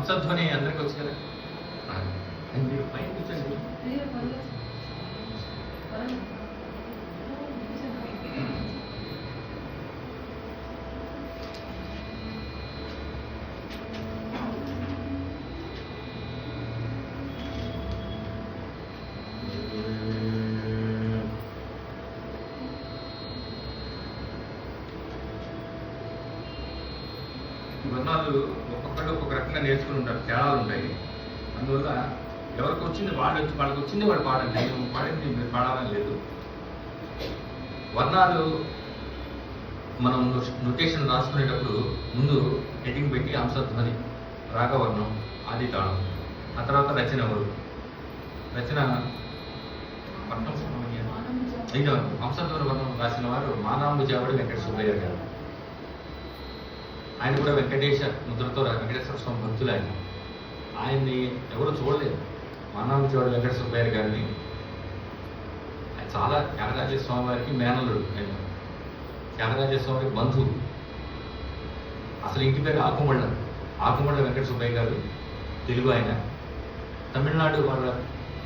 హంసధ్వని అందరికి వచ్చు కదా. మీరు పైన కూర్చోండి. వర్ణాలు ఒక్కొక్కళ్ళు ఒక్కొక్క రకంగా నేర్చుకుని ఉంటారు, తేడాలు ఉంటాయి. అందువల్ల ఎవరికి వచ్చింది వాళ్ళకి వచ్చింది వాళ్ళు పాడండి. నేను పాడింది మీరు పాడాలని లేదు. వర్ణాలు మనం నొటేషన్ రాసుకునేటప్పుడు ముందు హెడ్డింగ్ పెట్టి హంసధ్వని, రాగవర్ణం, ఆది తాళం, ఆ తర్వాత రచన ఎవరు, రచన వర్ణం అయితే హంసధ్వని వర్ణం రాసిన వారు మానాంబుజావడి వెంకట సుబ్బయ్య గారు. ఆయన కూడా వెంకటేశ ముద్రతో వెంకటేశ్వర స్వామి భక్తులు. ఆయన్ని ఎవరు చూడలేదు. మానాంబుజావడి వెంకట సుబ్బయ్య గారిని ఆయన చాలా త్యాగరాజస్వామి వారికి మేనలుడు. ఆయన త్యాగరాజస్వామి బంధువు. అసలు ఇంటి పేరు ఆకుమళ్ళ వెంకట సుబ్బయ్య గారు. తెలుగు ఆయన. తమిళనాడు వాళ్ళ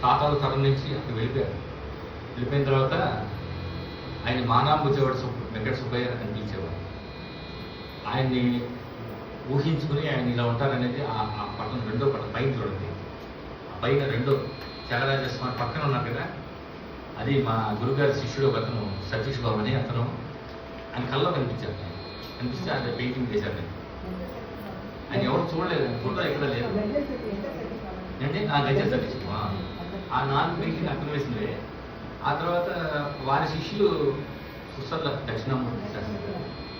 తాతాల తరం నుంచి అక్కడ వెళ్ళిపోయిన తర్వాత ఆయన మానాంబుజావడి వెంకట సుబ్బయ్య అని పిలిచేవారు. ఆయన్ని ఊహించుకుని ఆయన ఇలా ఉంటారనేది ఆ పట్టణం రెండో పట్టణం పైన చూడండి. ఆ పైన రెండో త్యాగరాజస్వామి పక్కన ఉన్నారు కదా, అది మా గురుగారి శిష్యుడు ఒక అతను సతీష్ బాబు అని అతను. ఆయన కల్లో కనిపించారు. కనిపిస్తే ఆయన పెయింటింగ్ చేశారు. ఆయన ఎవరు చూడలేదు, ఫోటో ఎక్కడ లేదు అంటే ఆ గజ సతీష్. ఆ 4 పెయింటింగ్ అక్కడ వేసిందే. ఆ తర్వాత వారి శిష్యులు సుసర్ల దక్షిణామూర్తి శాస్త్రి,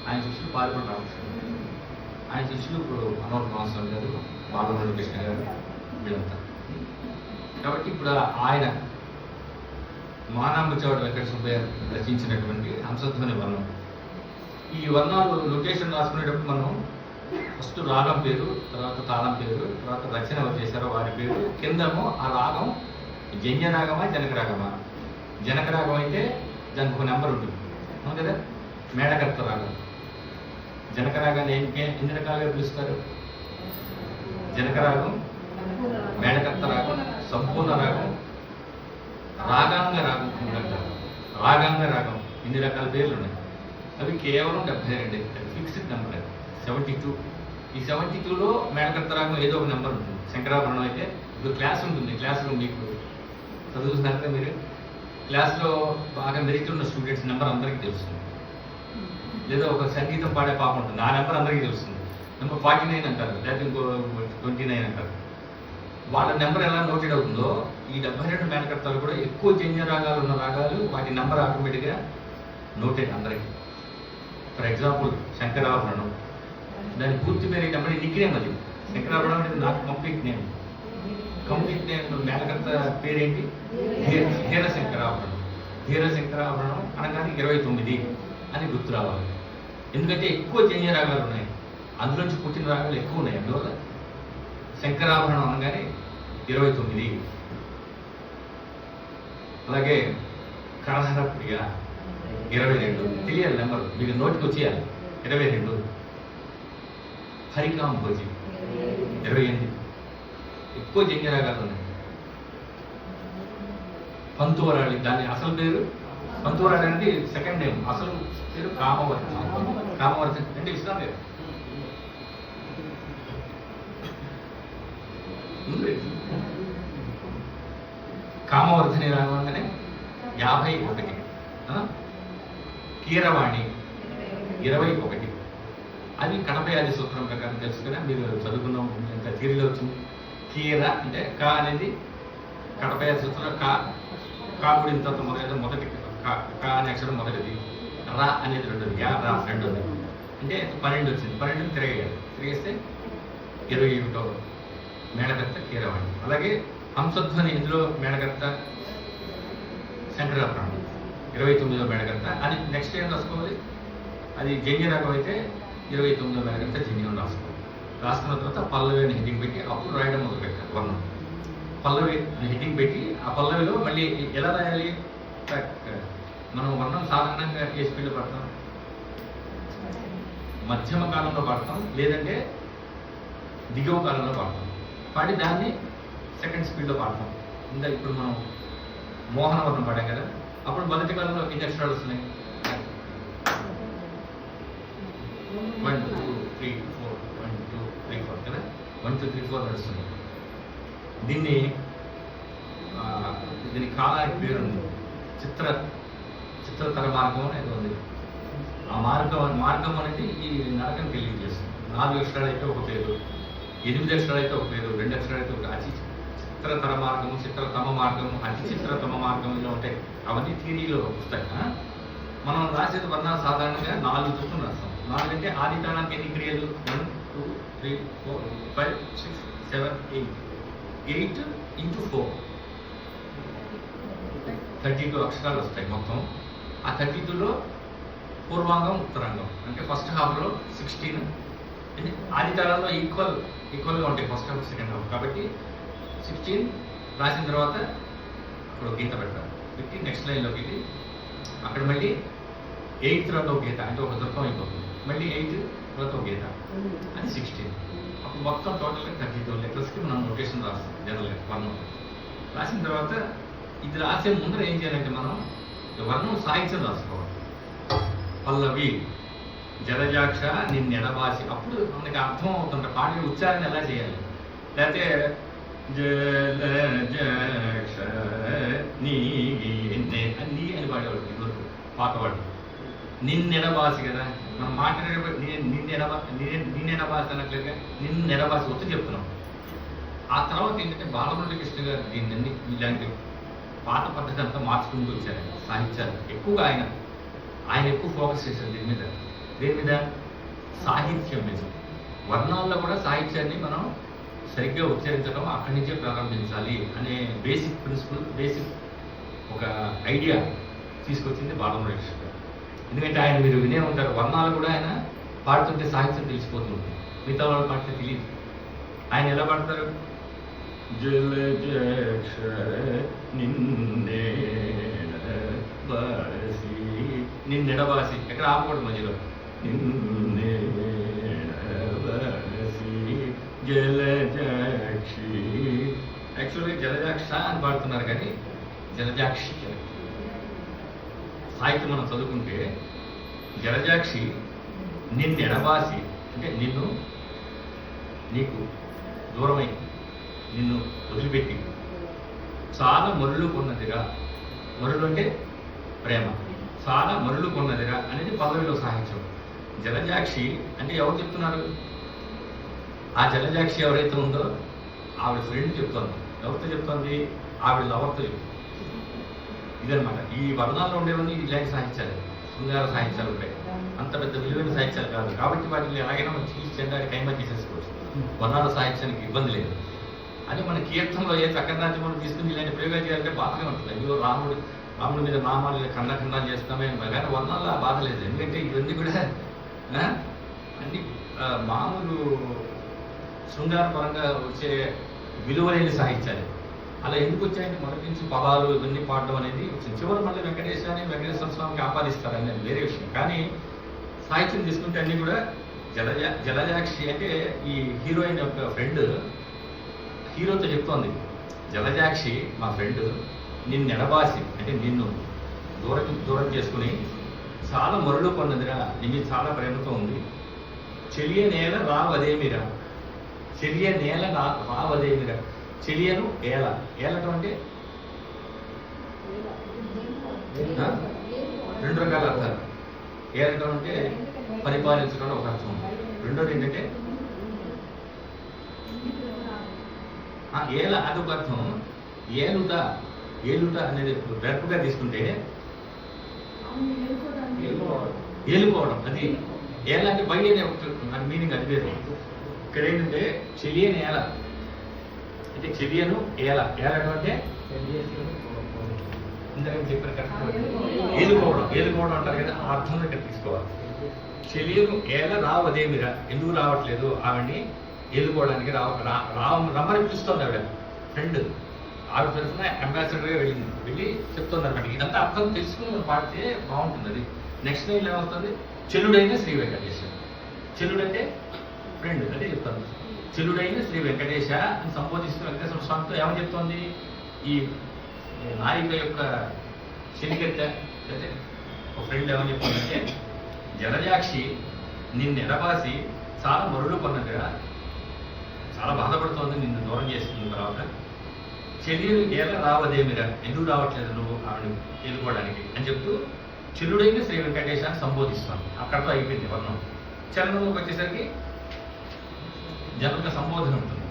ఆయన శిష్యులు పాల్గొని రామకృష్ణ, ఆయన శిష్యులు ఇప్పుడు మనోహర్ మాస్టర్ గారు, బాలమురళి కృష్ణ గారు, వీళ్ళంతా. కాబట్టి ఇప్పుడు ఆయన మానాంబుజావడి వెంకట సుబ్బయ్య రచించినటువంటి హంసధ్వని వర్ణం. ఈ వర్ణాలు లొకేషన్ రాసుకునేటప్పుడు మనం ఫస్ట్ రాగం పేరు, తర్వాత తాళం పేరు, తర్వాత రచన ఎవరు చేశారో వారి పేరు, కిందము ఆ రాగం జన్యరాగమా జనకరాగమా. జనకరాగం అయితే దానికి ఒక నెంబర్ ఉంటుంది, అవును కదా. మేడకర్త రాగం. జనకరాగాన్ని ఎన్ని రకాలుగా పిలుస్తారు? జనకరాగం, మేడకర్త రాగం, సంపూర్ణ రాగం, రాగాంగ రాగం. రాగాంగ రాగం ఇన్ని రకాల పేర్లు ఉన్నాయి. అవి కేవలం 72. Fixed number. 72. ఈ 72లో మేడకర్త రాగం ఏదో ఒక నెంబర్ ఉంటుంది. శంకరాభరణం అయితే ఇప్పుడు క్లాస్ ఉంటుంది. క్లాస్లో మీకు చదువుతున్నారా మీరు? క్లాస్లో బాగా మెరిట్ ఉన్న స్టూడెంట్స్ నెంబర్ అందరికీ తెలుస్తుంది. లేదా ఒక సంగీతం పాడే పాప ఉంటుంది, ఆ నెంబర్ అందరికీ తెలుస్తుంది. నెంబర్ 49 అంటారు, లేకపోతే ఇంకో 29 అంటారు. వాళ్ళ నెంబర్ ఎలా నోటెడ్ అవుతుందో ఈ 72 మేనకర్తలు కూడా ఎక్కువ జన్య రాగాలు ఉన్న రాగాలు వాటి నెంబర్ ఆటోమేటిక్గా నోటెడ్ అందరికీ. ఫర్ ఎగ్జాంపుల్ శంకరాభరణం, దాని పూర్తి పేరు నెంబర్ నిక్నేమ్. అది శంకరాభరణం అనేది నాకు కంప్లీట్ నేమ్. మేనకర్త పేరేంటి? ధీర శంకరాభరణం. ధీర శంకరాభరణం అనగానే 29 అని గుర్తు రావాలి. ఎందుకంటే ఎక్కువ జన్య రాగాలు ఉన్నాయి, అందులోంచి పుట్టిన రాగాలు ఎక్కువ ఉన్నాయి. అందువల్ల శంకరాభరణం అనగానే 29. అలాగే కరహర ప్రియ 22. తెలియాలి నెంబర్, మీకు నోటికి వచ్చేయాలి. 22. హరికాంభోజి 28. ఎక్కువ జన్య రాగాలు ఉన్నాయి. పంతువరాళి, దాని అసలు పేరు పంతువరాళి అనేది సెకండ్ నేమ్, అసలు పేరు కామవర్తి. కామవర్తి అంటే ఇష్టం లేదు. కామవర్ధిని రాగానే 51. కీరవాణి 21. అది కడపయాది సూత్రం ప్రకారం తెలుసు కదా, మీరు చదువుకున్నాం. ఎంత థియరీలో వచ్చింది. కీర అంటే కా అనేది కడపయాది సూత్రం. కా కూడా ఇంత మొదటి కా అనే అక్షరం మొదటిది. రా అనేది రెండోది. రా రెండోది. అంటే 12 వచ్చింది. 12 తిరిగేస్తే 21వ మేడకర్త కీరవాణి. అలాగే హంసధ్వని, ఇందులో మేడకర్త శంకరాభరణం 29వ మేడకర్త. అది నెక్స్ట్ ఏం రాసుకోవాలి? అది జన్య రాగం అయితే 29వ మేడకర్త జన్యం రాసుకోవాలి. రాసుకున్న తర్వాత పల్లవి అని హెడ్డింగ్ పెట్టి అప్పుడు రాయడం మొదలు పెట్టాలి. వర్ణం పల్లవి అని హెడ్డింగ్ పెట్టి ఆ పల్లవిలో మళ్ళీ ఎలా రాయాలి? మనం వర్ణం సాధారణంగా ఏ స్పీడ్లో పడతాం? మధ్యమ కాలంలో పడతాం, లేదంటే దిగువ కాలంలో పడతాం. పాడి దాన్ని సెకండ్ స్పీడ్లో పాడతాం. ఇంకా ఇప్పుడు మనం మోహనవర్ణం పాడాం కదా, అప్పుడు మొదటి కాలంలో ఎన్ని అక్షరాలు వస్తున్నాయి? 1 2 3 4 1 2 3 4 కదా, 1 2 3 4 నడుస్తుంది. దీన్ని కాలానికి పేరుంది, చిత్రతర మార్గం అనేది ఉంది. ఆ మార్గం అనేది ఈ నరకం తెలియజేస్తుంది. 4 అక్షరాలు అయితే ఒక పేరు, 8 అక్షరాలు అయితే ఒక పేరు, 2 అక్షరాలు అయితే ఒక అతి చిత్రతర మార్గము, చిత్రతమ మార్గము, అతి చిత్రతమ మార్గం ఇలా ఉంటాయి. అవన్నీ థియరీలో వస్తాయి. మనం రాసేది వర్ణాలు సాధారణంగా 4 చొప్పున రాస్తాం. 4 అంటే ఆది తాళానికి ఎన్ని క్రియలు? 1 2 3 4 5 6 7 8 ఇంటూ 4 32 అక్షరాలు వస్తాయి మొత్తం. ఆ 32లో పూర్వాంగం ఉత్తరాంగం అంటే ఫస్ట్ హాఫ్లో 16, ఆది తాళంలో ఈక్వల్గా ఉంటాయి ఫస్ట్ హాఫ్ సెకండ్ హాఫ్. కాబట్టి 16 రాసిన తర్వాత అక్కడ ఒక గీత పెడతారు, పెట్టి నెక్స్ట్ లైన్లోకి వెళ్ళి అక్కడ మళ్ళీ 8 తర్వాత ఒక గీత, అంటే ఒక దుర్గం అయిపోతుంది. మళ్ళీ 8 తర్వాత ఒక గీత, అది 16. అప్పుడు మొత్తం టోటల్గా 32 లెటర్స్కి మనం నోటేషన్ రాస్తాం జనరల్గా వర్ణం. రాసిన తర్వాత ఇది రాసే ముందర ఏం చేయాలంటే మనం వర్ణం సాహిత్యం రాసుకోవాలి. పల్లవి జలజాక్ష నిన్నెడబాసి, అప్పుడు మనకి అర్థం అవుతుంది పాడే ఉచ్చారణ ఎలా చేయాలి. లేకపోతే జలజాక్ష నీ నీ అని పాడేవాడు ఇదివరకు పాతవాడు. నిన్నెడబాసి కదా మనం మాట్లాడేటప్పుడు నిన్నెడబాసి అనట్లేదుగా, నిన్నెడబాసి వచ్చి చెప్తున్నాం. ఆ తర్వాత ఏంటంటే బాలమురళీ కృష్ణ గారు దీన్ని ఇలాంటి పాత పద్ధతి అంతా మార్చుకుంటూ వచ్చారు. సాహిత్యాలు ఎక్కువగా ఆయన ఎక్కువ ఫోకస్ చేశారు దేని మీద సాహిత్యం మీద. వర్ణాల్లో కూడా సాహిత్యాన్ని మనం సరిగ్గా ఉచ్చరించడం అక్కడి నుంచే ప్రారంభించాలి అనే బేసిక్ ప్రిన్సిపల్, బేసిక్ ఒక ఐడియా తీసుకొచ్చింది బాలమురళీ కృష్ణ గారు. ఎందుకంటే ఆయన మీరు వినే ఉంటారు, వర్ణాలు కూడా ఆయన పాడుతుంటే సాహిత్యం తెలిసిపోతుంది, మిగతా వాళ్ళు పాడితే తెలియదు. ఆయన ఎలా పాడతారు? జలజాక్ష నిన్నెడబాసి, నిన్నెడబాసి ఎక్కడ ఆపకూడదు మధ్యలో. నిన్నెడబాసి జలజాక్షి, యాక్చువల్గా జలజాక్ష అని పాడుతున్నారు కానీ జలజాక్షి. సాహిత్యం మనం చదువుకుంటే జలజాక్షి నిన్నెడబాసి అంటే నీకు దూరమై నిన్ను వదిలిపెట్టి చాలా మరులు కొన్నదిరా. మరులు అంటే ప్రేమ, చాలా మరులు కొన్నదిరా అనేది పల్లవిలో సాహిత్యం. జలజాక్షి అంటే ఎవరు చెప్తున్నారు? ఆ జలజాక్షి ఎవరైతే ఉందో ఆవిడ ఫ్రెండ్ చెప్తోంది. ఎవరితో చెప్తోంది? ఆవిడ లవర్తో చెప్తుంది. ఇదనమాట ఈ వర్ణాల్లో ఉండేవన్నీ ఇలాంటి సాహిత్యాలు, శృంగార సాహిత్యాలు ఉంటాయి. అంత పెద్ద విలువైన సాహిత్యాలు కాదు కాబట్టి వాటిని ఎలాగైనా మనం చీల్చి చెందాలి, కైమా తీసేసుకోవచ్చు. వర్ణాల సాహిత్యానికి ఇబ్బంది లేదు. అది మన కీర్తనలో ఏ చక్రరాజ్యం తీసుకుని ఇలాంటి ప్రయోగాలు చేయాలంటే బాధగా ఉంటుంది. అయ్యో రాముడి మీద నామాలు ఖండాలు చేస్తామే కానీ వర్ణాల్లో ఆ బాధ లేదు. ఎందుకంటే ఇవన్నీ కూడా అన్ని మామూలు శృంగారపరంగా వచ్చే విలువలేని సాహిత్యాలు. అలా ఎందుకు వచ్చాయంటే మొదటి నుంచి పదాలు ఇవన్నీ పాడడం అనేది వచ్చింది. చివరి మళ్ళీ వెంకటేశ్వర స్వామికి ఆపాదిస్తారు అనేది వేరే విషయం. కానీ సాహిత్యం తీసుకుంటే అన్నీ కూడా జలజాక్షి అంటే ఈ హీరోయిన్ యొక్క ఫ్రెండ్ హీరోతో చెప్తోంది, జలజాక్షి మా ఫ్రెండ్ నిన్నెడబాసి అంటే నిన్ను దూరం చేసుకుని చాలా మరులు కొన్నదిరా, నీ మీద చాలా ప్రేమతో ఉంది. చెలియ నేల రావదేమిరా, చెలియ నేల రావదేమిరా. చెలియను ఏలటం అంటే 2 రకాల అర్థాలు. ఏలటం అంటే పరిపాలించడం ఒక అర్థం. రెండోది ఏంటంటే ఏల అదొక అర్థం. ఏలుట అనేది వెర్పుగా తీసుకుంటే ఏలుకోవడం. అది ఏల అంటే బయట మీనింగ్ అది వేరు. ఇక్కడ ఏంటంటే చెలియని ఏల అంటే చెలియను ఏలడం అంటే ఇందాక చెప్పిన కరెక్ట్ ఏలుకోవడం అంటారు కదా, ఆ అర్థంలో ఇక్కడ తీసుకోవాలి. చెలియను ఏల రావదేమిరా, ఎందుకు రావట్లేదు ఆవిడ్ని ఏలుకోవడానికి రమ్మని పిలుస్తుంది ఆవిడ ఫ్రెండ్. ఆవిడ తరఫున అంబాసిడర్గా వెళ్ళి చెప్తుంది అనమాట. ఇదంతా అర్థం తెలుసుకుని మనం పాడితే బాగుంటుంది. అది నెక్స్ట్ లైన్ ఏమవుతుంది? చెల్లుడైన శ్రీ వెంకటేశ్వర. చెల్లుడంటే ఫ్రెండ్ అంటే చెప్తాను. చెలుడైన శ్రీ వెంకటేశ అని సంబోధిస్తూ వెంకటేశ్వర స్వామితో ఏమని చెప్తోంది? ఈ నాయిక యొక్క చెలికత్త అంటే ఒక ఫ్రెండ్ ఏమని చెప్తుందంటే, జలజాక్షి నిన్ను ఎడబాసి చాలా మరులు కొన్నట్టుగా చాలా బాధపడుతోంది నిన్ను దూరం చేసుకున్న తర్వాత. చెల్లి ఎలా రావదేమిరా, ఎందుకు రావట్లేదు నువ్వు ఆవిడని ఎదుర్కోవడానికి అని చెప్తూ చెల్లుడైన శ్రీ వెంకటేశాన్ని సంబోధిస్తాను. అక్కడతో అయిపోయింది వర్ణం. చరణంలోకి వచ్చేసరికి జనరల్గా సంబోధన ఉంటుంది.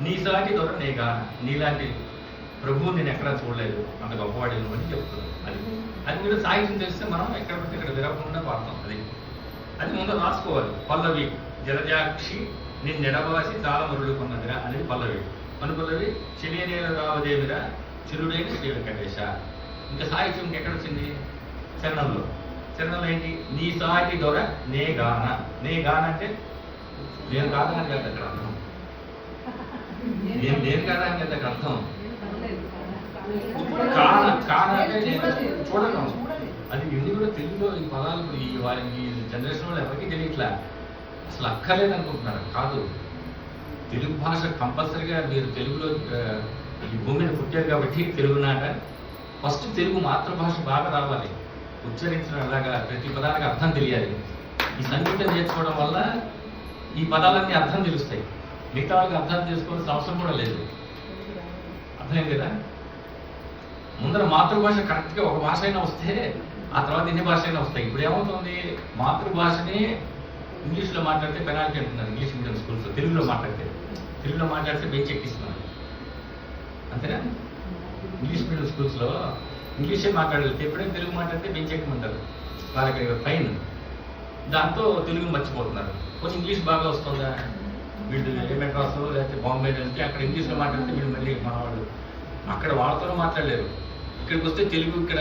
నీ సాటి దొర నే గాన, నీలాంటి ప్రభువు నేను ఎక్కడా చూడలేదు, అంత గొప్పవాడి అని చెప్తుంది. అది కూడా సాహిత్యం తెలిస్తే మనం ఎక్కడ పడితే ఇక్కడ విరగకుండా పాడతాం. అది ముందు రాసుకోవాలి. పల్లవి జలజాక్షి నిన్ను ఎడబాసి చాలా మరుడు కొన్నదిరా అనేది పల్లవి. అనుపల్లవి చెలియనే రావదేమిరా చెలుడైన శ్రీ వెంకటేశ. ఇంకా సాహిత్యం ఎక్కడ వచ్చింది? చరణంలో. చరణంలో ఏంటి? నీ సాటి దొర నే గాన. నే గాన అంటే నేను కాదని కదా అక్కడ అర్థం. నేను కాదా అని కదా అర్థం. కాన కాన అంటే నేను చూడను. అది ఇన్ని కూడా తెలుగులో ఈ పదాలు ఈ జనరేషన్ వాళ్ళు ఎవరికి తెలియట్లా. అసలు అక్కర్లేదు అనుకుంటున్నారు. కాదు, తెలుగు భాష కంపల్సరిగా మీరు తెలుగులో ఈ భూమి మీద పుట్టారు కాబట్టి తెలుగు నాట ఫస్ట్ తెలుగు మాతృభాష బాగా రావాలి. ఉచ్చరించడం ఎలాగా, ప్రతి పదానికి అర్థం తెలియాలి. ఈ సంగీతం నేర్చుకోవడం వల్ల ఈ పదాలన్నీ అర్థం తెలుస్తాయి. మిగతా వాళ్ళకి అర్థం చేసుకోవాల్సిన అవసరం కూడా లేదు. అర్థం కదా? ముందర మాతృభాష కరెక్ట్గా ఒక భాష అయినా వస్తే ఆ తర్వాత ఎన్ని భాష అయినా వస్తాయి. ఇప్పుడు ఏమవుతుంది? మాతృభాషని ఇంగ్లీష్లో మాట్లాడితే పెనాల్టీ అంటున్నారు ఇంగ్లీష్ మీడియం స్కూల్స్లో. తెలుగులో మాట్లాడితే బెంచ్ ఎక్కిస్తున్నారు. అంతేనా? ఇంగ్లీష్ మీడియం స్కూల్స్లో ఇంగ్లీషే మాట్లాడలేదు, ఎప్పుడైనా తెలుగు మాట్లాడితే బెంచ్ ఎక్కమంటారు. వాళ్ళకి ఫైన్. దాంతో తెలుగు మర్చిపోతున్నారు. కొంచెం ఇంగ్లీష్ బాగా వస్తుందా? వీళ్ళు ఏ మెడ్రాస్ లేకపోతే బాంబే వెళ్తే అక్కడ ఇంగ్లీష్లో మాట్లాడితే వీళ్ళు మళ్ళీ మనవాళ్ళు అక్కడ వాళ్ళతోనే మాట్లాడలేరు. ఇక్కడికి వస్తే తెలుగు, ఇక్కడ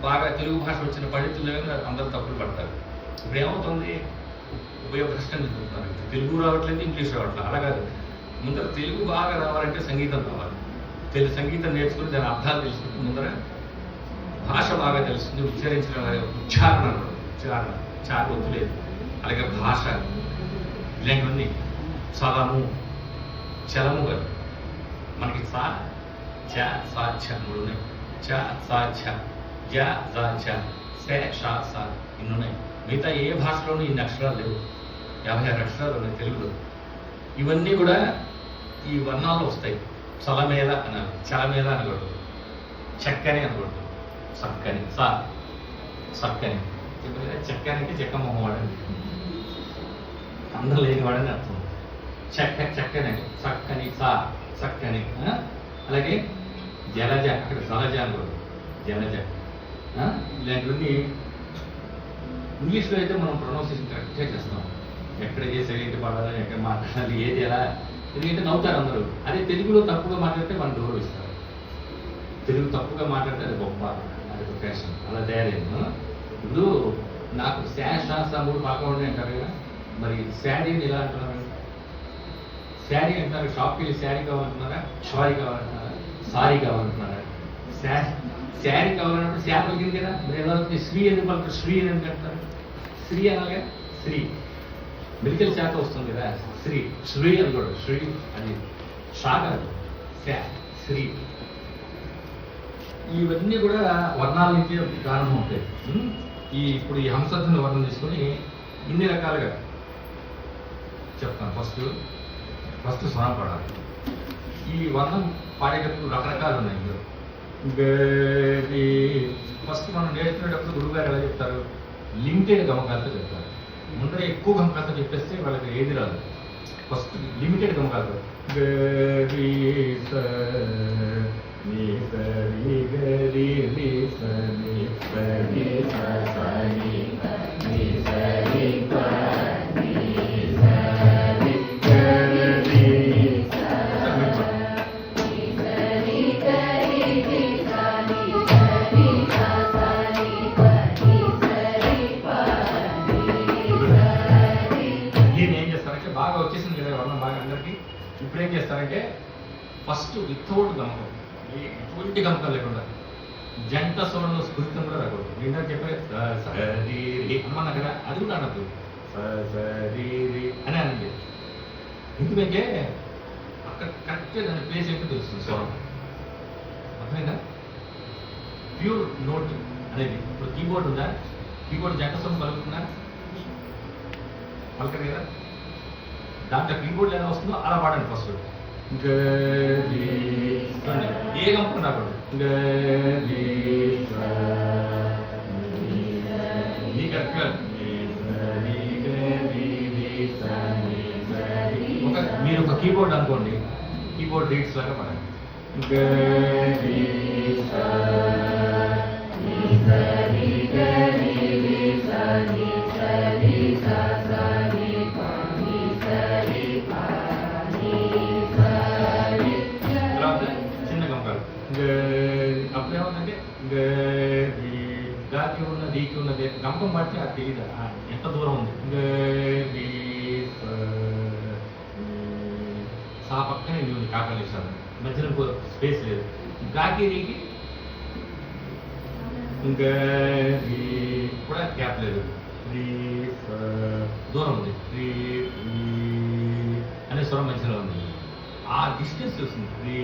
బాగా తెలుగు భాష వచ్చిన పండితులు అందరూ తప్పులు పడతారు. ఇప్పుడు ఏమవుతుంది? ఉపయోగకష్టం చెప్తున్నారు. తెలుగు రావట్లేదు, ఇంగ్లీష్ రావట్లేదు. అలా కాదు, ముందర తెలుగు బాగా రావాలంటే సంగీతం రావాలి. సంగీతం నేర్చుకుని దాని అర్థాలు తెలుసుకుంటే ముందర భాష బాగా తెలుస్తుంది. ఉచ్చరించడం, ఉచ్చారణ చాలా వద్దులేదు. అలాగే భాష ఇలాంటివన్నీ చలము గారు మనకి సా చ సా ఛ మూడు ఉన్నాయి. చ సా ఛ జ జా ఛ సే షా సా ఇన్ని ఉన్నాయి. మిగతా ఏ భాషలోనూ ఇన్ని అక్షరాలు లేవు. 56 అక్షరాలు ఉన్నాయి తెలుగులో. ఇవన్నీ కూడా ఈ వర్ణాల్లో వస్తాయి. చలమేళ అన్నారు, చలమేళ అనకూడదు, చక్కని అనకూడదు, చక్కని సా చక్కని. చక్కని అంటే చెక్కమ్మవాడని, అందం లేనివాడని అర్థం. చక్కని చక్కని సా చక్కని. అలాగే జలజ, అక్కడ జలజ అనకూడదు, జలజ. ఇలాంటివన్నీ ఇంగ్లీష్లో అయితే మనం ప్రొనౌన్సియేషన్ కరెక్ట్గా చేస్తాం. ఎక్కడ ఏ సైలెంట్ పడాలి, ఎక్కడ మాట్లాడాలి, ఏది ఎలా, ఎందుకంటే నవ్వుతారు అందరూ. అదే తెలుగులో తప్పుగా మాట్లాడితే మనం గౌరవిస్తారు. తెలుగు తప్పుగా మాట్లాడితే అది గొప్ప, అది ఒక ఫ్యాషన్. అలా తయారైంది. ఇప్పుడు నాకు శాష మూడు పక్క ఉన్నాయి అంటారు కదా, మరి శారీని ఎలా అంటున్నారు? శారీ అంటున్నారు. షాప్కి వెళ్ళి శారీ కావాలంటున్నారా, షారీ కావాలంటున్నారా, సారీ కావాలంటున్నారా? శారీ కావాలన్నప్పుడు శారీ పలికింది కదా, మరి ఎలా అవుతుంది? శ్రీ ఎందుకు పలుకుతారు? శ్రీ ఎందుకు అంటున్నారు? శ్రీ అనగా శ్రీ, మెడికల్ శాఖ వస్తుంది కదా, శ్రీ. శ్రీ అని కూడా శ్రీ, అది షా కాదు, శ్రీ. ఇవన్నీ కూడా వర్ణాల నుంచి ప్రారంభం ఉంటాయి. ఇప్పుడు ఈ హంసధ్వని వర్ణం తీసుకొని ఇన్ని రకాలుగా చెప్తాను. ఫస్ట్ స్వరం పాడాలి. ఈ వర్ణం పాడేటప్పుడు రకరకాలు ఉన్నాయి. ఇందులో ఫస్ట్ మనం నేర్చుకునేటప్పుడు గురువుగారు ఎలా చెప్తారు? లిమిటెడ్ గమకాలతో చెప్తారు. ముందర ఎక్కువ గమకాలతో చెప్పేస్తే వాళ్ళకి ఏది రాదు. ఫస్ట్ లిమిటెడ్ గమకాలతో బాగా వచ్చేసింది కదా వర్ణం బాగా అందరికీ. ఇప్పుడు ఏం చేస్తారంటే ఫస్ట్ వితౌట్ గమకం, ఎటువంటి గమకం లేకుండా జంట స్వరంలో స్ఫురితం కూడా రాకూడదు. నిన్న చెప్పే సరి అమ్మన్నా కదా, అది కూడా అనద్దు. సరి అని అనండి. ఎందుకంటే అక్కడ కరెక్ట్గా దాని ప్లేస్ ఏంటో తెలుస్తుంది స్వరం. అర్థమైందా? ప్యూర్ నోట్ అనేది. ఇప్పుడు కీబోర్డ్ ఉందా, కీబోర్డ్ జంట స్వరం పలుకుతుందా? పలకరు కదా. దాంట్లో కీబోర్డ్ ఎలా వస్తుందో అలా పాడండి ఫస్ట్. ఏ గంపం రాకూడదు. మీరు ఒక కీబోర్డ్ అనుకోండి, కీబోర్డ్ రీడ్స్ లాగా పడండి. తర్వాత చిన్న గంపాలు. అప్పుడేమవుతుందంటే గాకి ఉన్న డీకి ఉన్నది గంపం పడితే అది తెలియదు ఎంత దూరం ఉంది. సా పక్కనే ఉంది కాకాలు ఇస్తాను, మధ్యలో స్పేస్ లేదు. గాకి రీకి కూడా గ్యాప్ లేదు, దూరం ఉంది. అనే స్వరం మధ్యలో ఉంది. ఆ డిస్టెన్స్ వస్తుంది.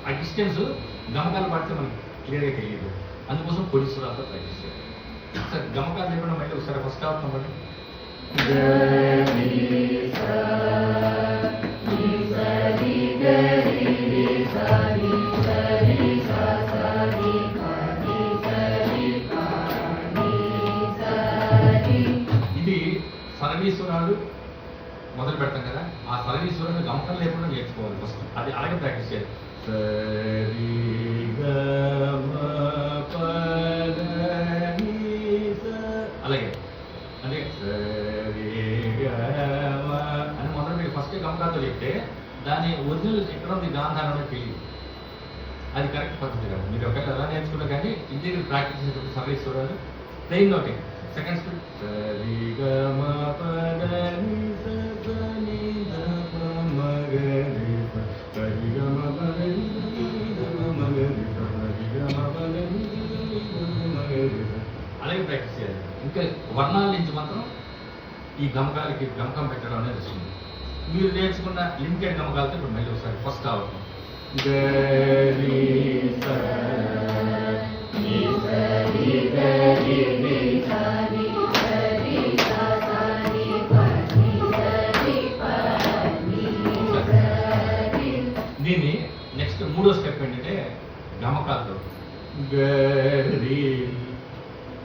ఆ డిస్టెన్స్ గమకాలు పడితే మనకి క్లియర్గా తెలియదు. అందుకోసం పొడి స్వరాలతో ప్రాక్టీస్ చేయాలి. ఒకసారి గమకాలు లేకుండా మళ్ళీ ఒకసారి ఫస్ట్ అవుతాం బట్టి ఇది సరళీశ్వరాలు మొదలు పెడతాం కదా. ఆ సరళీశ్వరాలు గమకాలు లేకుండా నేర్చుకోవాలి ఫస్ట్. అది అలాగే ప్రాక్టీస్ చేయాలి. అలాగే అంటే అని మొదలు ఫస్ట్ గమకాలతో చెప్తే దాని ఒరిజినల్ ఎక్కడ ఉంది గాంధారం అనేది తెలియదు. అది కరెక్ట్ పద్ధతి కాదు. మీరు ఒకవేళ ఎలా నేర్చుకున్నా కానీ ఇంటీరియర్ ప్రాక్టీస్ చేసేటప్పుడు సరళీశ్వరాలు ప్లెయిన్ నోటే సెకండ్ స్పీడ్ అలాగే ప్రాక్టీస్ చేయాలి. ఇంకా వర్ణాల నుంచి మాత్రం ఈ గమకాలకి గమకం పెట్టడం అనేది వస్తుంది. మీరు నేర్చుకున్న లిమిటెడ్ గమకాలతో ఇప్పుడు మళ్ళీ ఒకసారి ఫస్ట్ అవటం దీన్ని నెక్స్ట్ మూడో స్టెప్ ఏంటంటే గమకాలతో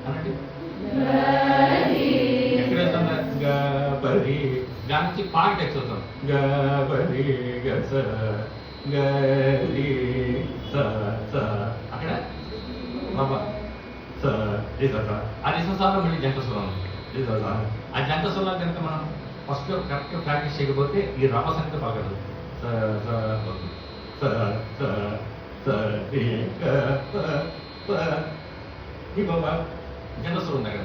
అనండి. ఎక్కడ వెళ్తాం? గరి దాని నుంచి పార్ట్ టెక్స్ అవుతాం. గరి గస గరి స అక్కడ బాబా స ఆ రిససాలో మళ్ళీ జంట స్వరం. ఆ జంట స్వరాలు కనుక మనం ఫస్ట్ కరెక్ట్గా ప్రాక్టీస్ చేయకపోతే ఈ రవ సంఖ్య పలకదు. స ఈ బాబా జంట స్వరం ఉంది అక్కడ.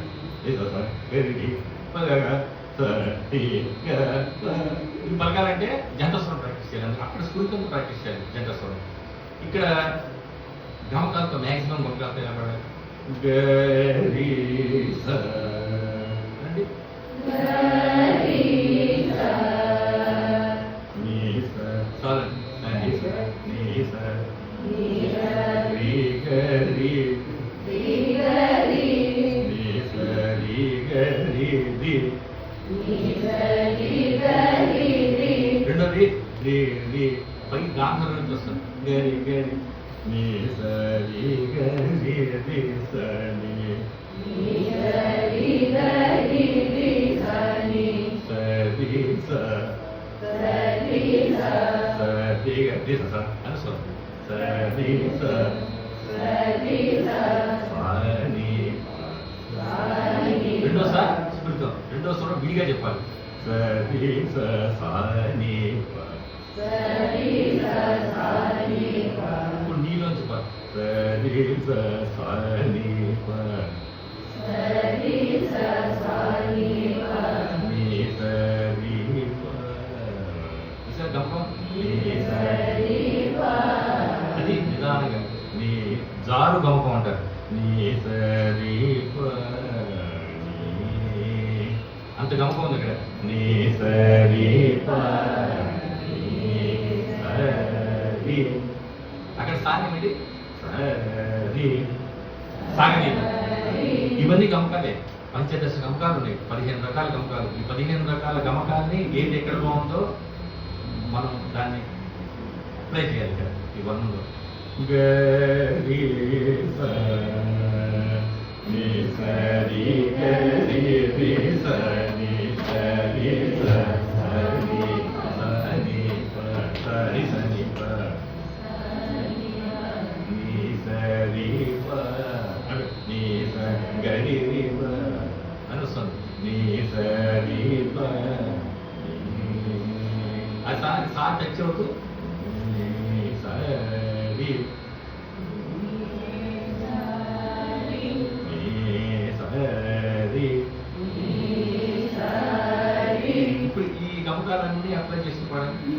ఇది పలకాలంటే జంట స్వరం ప్రాక్టీస్ చేయాలి. అక్కడ స్కూల్తో ప్రాక్టీస్ చేయాలి జంట స్వరం. ఇక్కడ గమకాలతో మ్యాక్సిమం గమకాలతో ఎలా పడాలి? గరి అండి రెండోది పై గాంధారం నుంచి వస్తుంది. గరి గరి నీ సరి గరి రి సని సరి గరి రి సని సరి స సరి స సరి గరి స అని స్వరం. సరి స సరి స సని రెండోసారి స్ఫురితం. రెండో స్వరం విడిగా చెప్పాలి. సరి స సని ఇప్పుడు నీలోంచి సరి స సని నీ సరి గమకం అది నిదానంగా నీ జారు గమకం అంటారు. నీ సరి అంత గమకం ఉంది ఇక్కడ. నీ సరి అక్కడ సాగేమిటి సరి సాగని. ఇవన్నీ గమకాలే. పంచదశ గమకాలు ఉన్నాయి, 15 రకాల గమకాలు. ఈ 15 రకాల గమకాన్ని ఏది ఎక్కడ బాగుందో మనం దాన్ని అప్లై చేయాలి ఇక్కడ ఈ వర్ణంలో. గరి సరి సరి గరి సరి సరి సరి సరి సరి సరి నీ గరి అని వస్తుంది. నీ సరి అది సార్ టచ్ అవుతూ సరి సరి. ఇప్పుడు ఈ గమకాలన్నీ అప్లై చేసుకోవడానికి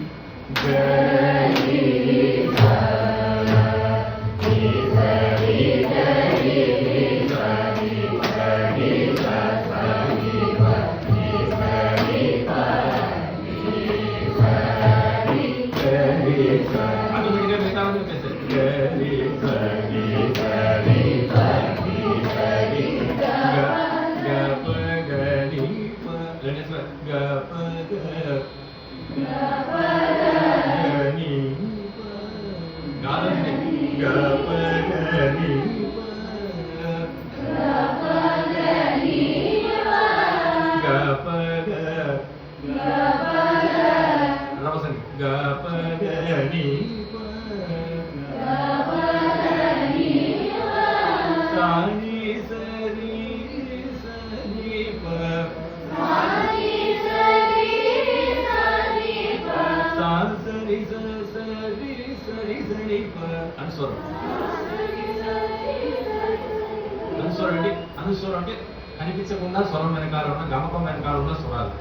అనుస్వరం అంటే కనిపించకుండా స్వరం వెనకాల ఉన్న గమకం వెనకాల ఉన్న స్వరాలు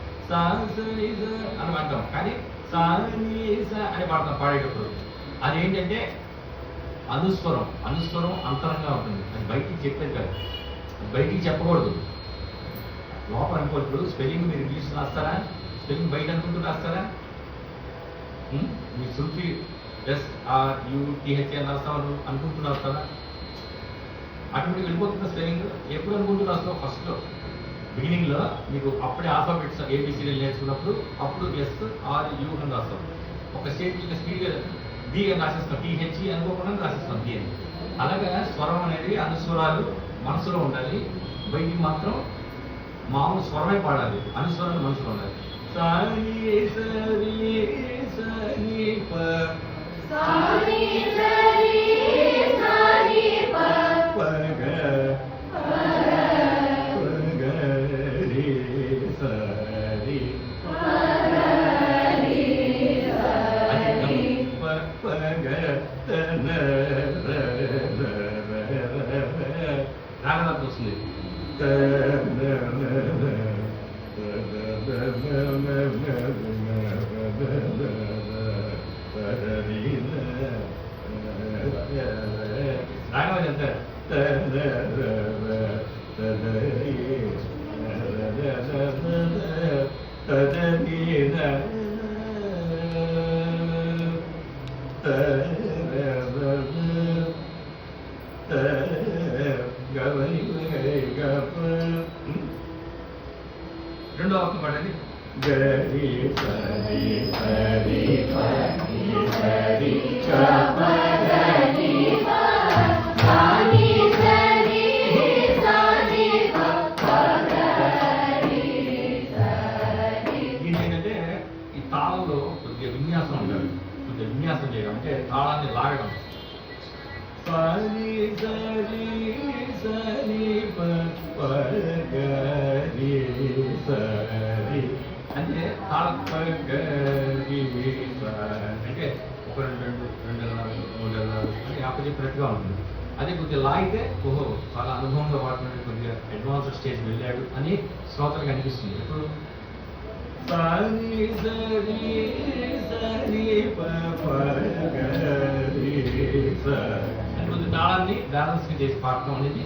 అని అంటాం. కానీ అని పాడతాం పాడేటప్పుడు. అదేంటంటే అనుస్వరం. అనుస్వరం అంతరంగా ఉంటుంది, అది బయటికి చెప్పేది కాదు, బయటికి చెప్పకూడదు. లోపల అనుకో. ఇప్పుడు స్పెల్లింగ్ మీరు ఇంగ్లీష్ రాస్తారా, స్పెల్లింగ్ బయట అనుకుంటూ రాస్తారా? మీ శృతి SRUTH అని రాస్తాను అనుకుంటూ రాస్తారా? అటువంటి వెళ్ళిపోతున్న స్పెల్లింగ్ ఎప్పుడు అనుకుంటూ రాస్తావు? ఫస్ట్లో బిగినింగ్లో మీకు అప్పుడే ఆల్ఫాబెట్స్ ABCD నేర్చుకున్నప్పుడు అప్పుడు SRU అని రాస్తాం. ఒక స్టేట్ స్పీడ్గా D అని రాసేస్తాం, THE అనుకోకుండా రాసేస్తాం D అని. అలాగే స్వరం అనేది అనుస్వరాలు మనసులో ఉండాలి, బయటికి మాత్రం మామూలు స్వరమే పాడాలి, అనుస్వరాలు మనసులో ఉండాలి. సరి సరి సరి ప సరి సరి సరి ప పగ పగ రి సరి పగ తన రాగనాథ్ వస్తుంది. రాగనాథ్ ఎంత రెండో వాక్యం పడండి. గరి సరి సరి పని సరి ఏంటంటే ఈ తాళంలో కొద్దిగా విన్యాసం ఉండాలి, కొద్దిగా విన్యాసం చేయడం అంటే తాళాన్ని లాగడం. సరి సరి సరి పగరి సరి అంటే తాళం పగరి అంటే ఒక 2 3 అని అప్పు చెప్పినట్టుగా ఉంటుంది. అదే కొద్దిగా లాగితే ఓహో చాలా అనుభవంగా వాడుతున్నాడు, కొద్దిగా అడ్వాన్స్డ్ స్టేజ్ వెళ్ళాడు అని శ్రోతలకు అనిపిస్తుంది. ఇప్పుడు సని సరి సరి పగరి స అని కొంచెం తాళాన్ని బ్యాలెన్స్ చేసి పాడటం అనేది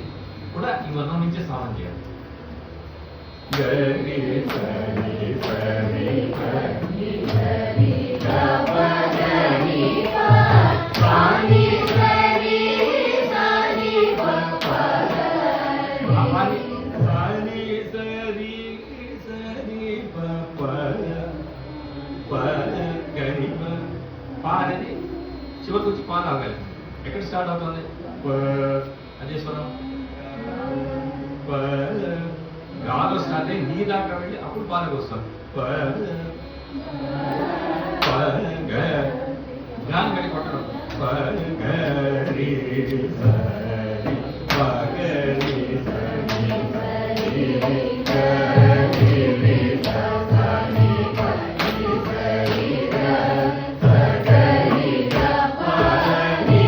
కూడా ఈ వర్ణం నుంచే స్నానం చేయాలి. గరి సరి సరి పగరి సరి పగరి సని సరి సరి పగరి సని సరి సరి పగరి పా అనేది చివరికి వచ్చి పా రాగాలి. ఎక్కడ స్టార్ట్ అవుతుంది? అదే స్వరం గాలో స్టార్ట్ అయ్యి నీ దాకా వెళ్ళి అప్పుడు పాలకు వస్తాం. గాని వెళ్ళి కొట్టడం పగరి సరి పగరి సరి గరి సని పగరి సరి సగరి పగరి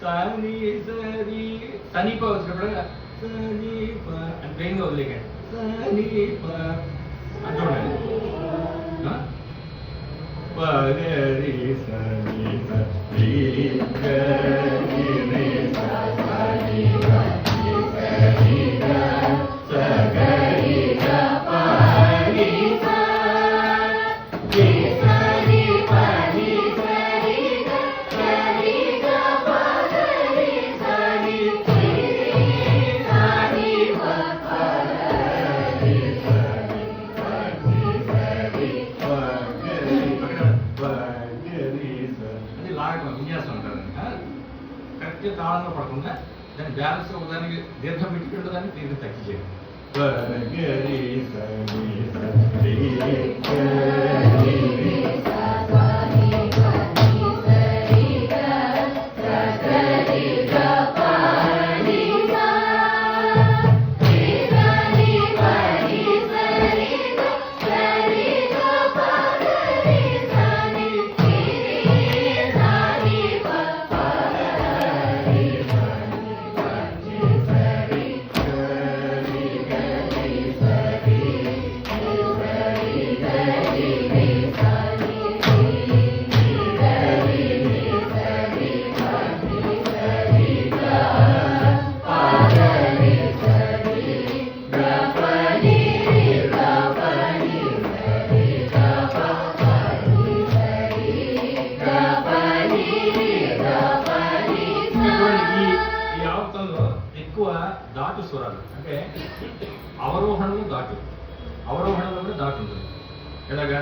సని సరి సనీప వచ్చినప్పుడు సనీప అని ప్లేన్గా వదిలేకండి. సనీప అని చూడండి. పగరి సని సరి గరి సని సరి సగరి పగరి సరి పని సరి సరి పగరి సరి సరి పగరి సరి అది లాగటం విన్యాసం అంటారు. కరెక్ట్గా తాళంలో పడకుండా దాన్ని బ్యాలెన్స్ ఒకదానికి దీర్ఘం పెట్టుకుంటే దాన్ని దీర్ఘం తగ్గించేది. పగరి సని సరి దాటు స్వరాలు అంటే అవరోహణలో దాటు, అవరోహణలో కూడా దాటు ఉంటుంది. ఎలాగా?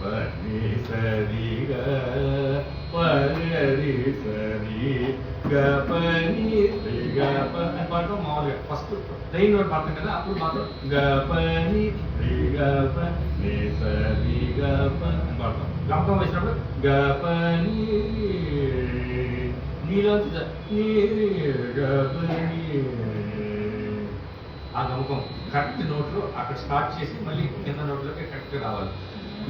పని సరి పగరి సరి గపని పాడటం మామూలుగా ఫస్ట్ ట్రైన్ రోడ్ పాడతాం కదా, అప్పుడు మాత్రం గపని గప సరి గప అని పాడతాం. గమకం వచ్చినప్పుడు గపని నీలోంచి ఆ గమకం కరెక్ట్ నోట్లో అక్కడ స్టార్ట్ చేసి మళ్ళీ కింద నోట్లోకి కరెక్ట్ రావాలి.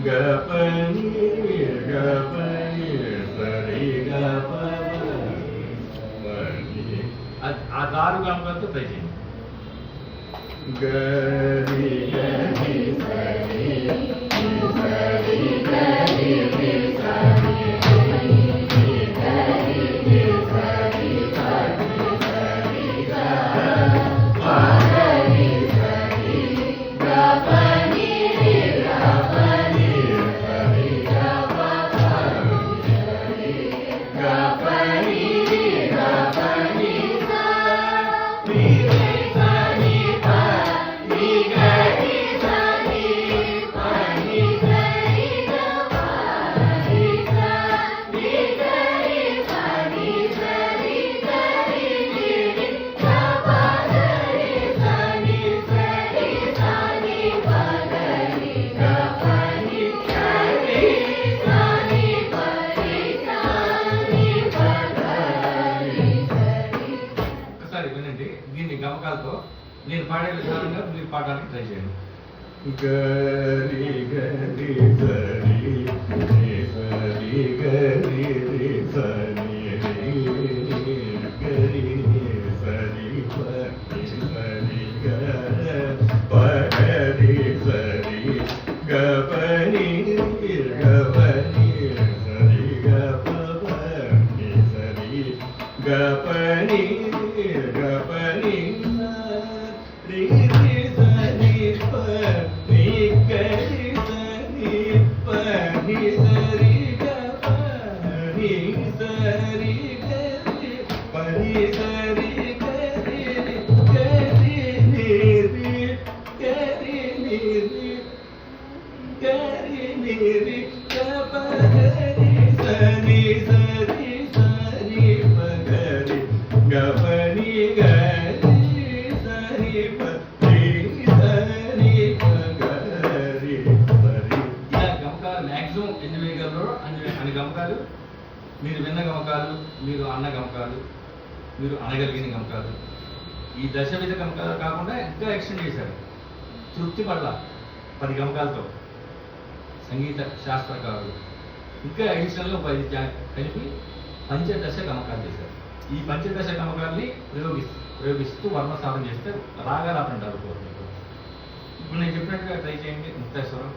గపని గపని సరి గపని ఆ దారు గమకంతో ట్రై చేయండి. గరి గరి సరి సరి గరి సరి గమకాలతో నేను పాడే విధానంగా మీరు పాడడానికి ట్రై చేయండి. గరి గరి సరి సరి గరి సరి గరి సరి మీరు విన్న గమకాలు, మీరు అన్న గమకాలు, మీరు అనగలిగిన గమకాలు, ఈ దశవిధ గమకాలు కాకుండా ఇంకా ఎక్స్టెండ్ చేశారు. తృప్తి పడల 10 గమకాలతో సంగీత శాస్త్రకారులు ఇంకా అడిషనల్గా 10 కలిపి పంచదశ గమకాలు చేశారు. ఈ పంచదశ గమకాల్ని ప్రయోగిస్తూ వర్ణ సాధన చేస్తే రాగాలు అంటారు. ఇప్పుడు నేను చెప్పినట్టుగా ట్రై చేయండి. ముక్తేశ్వరం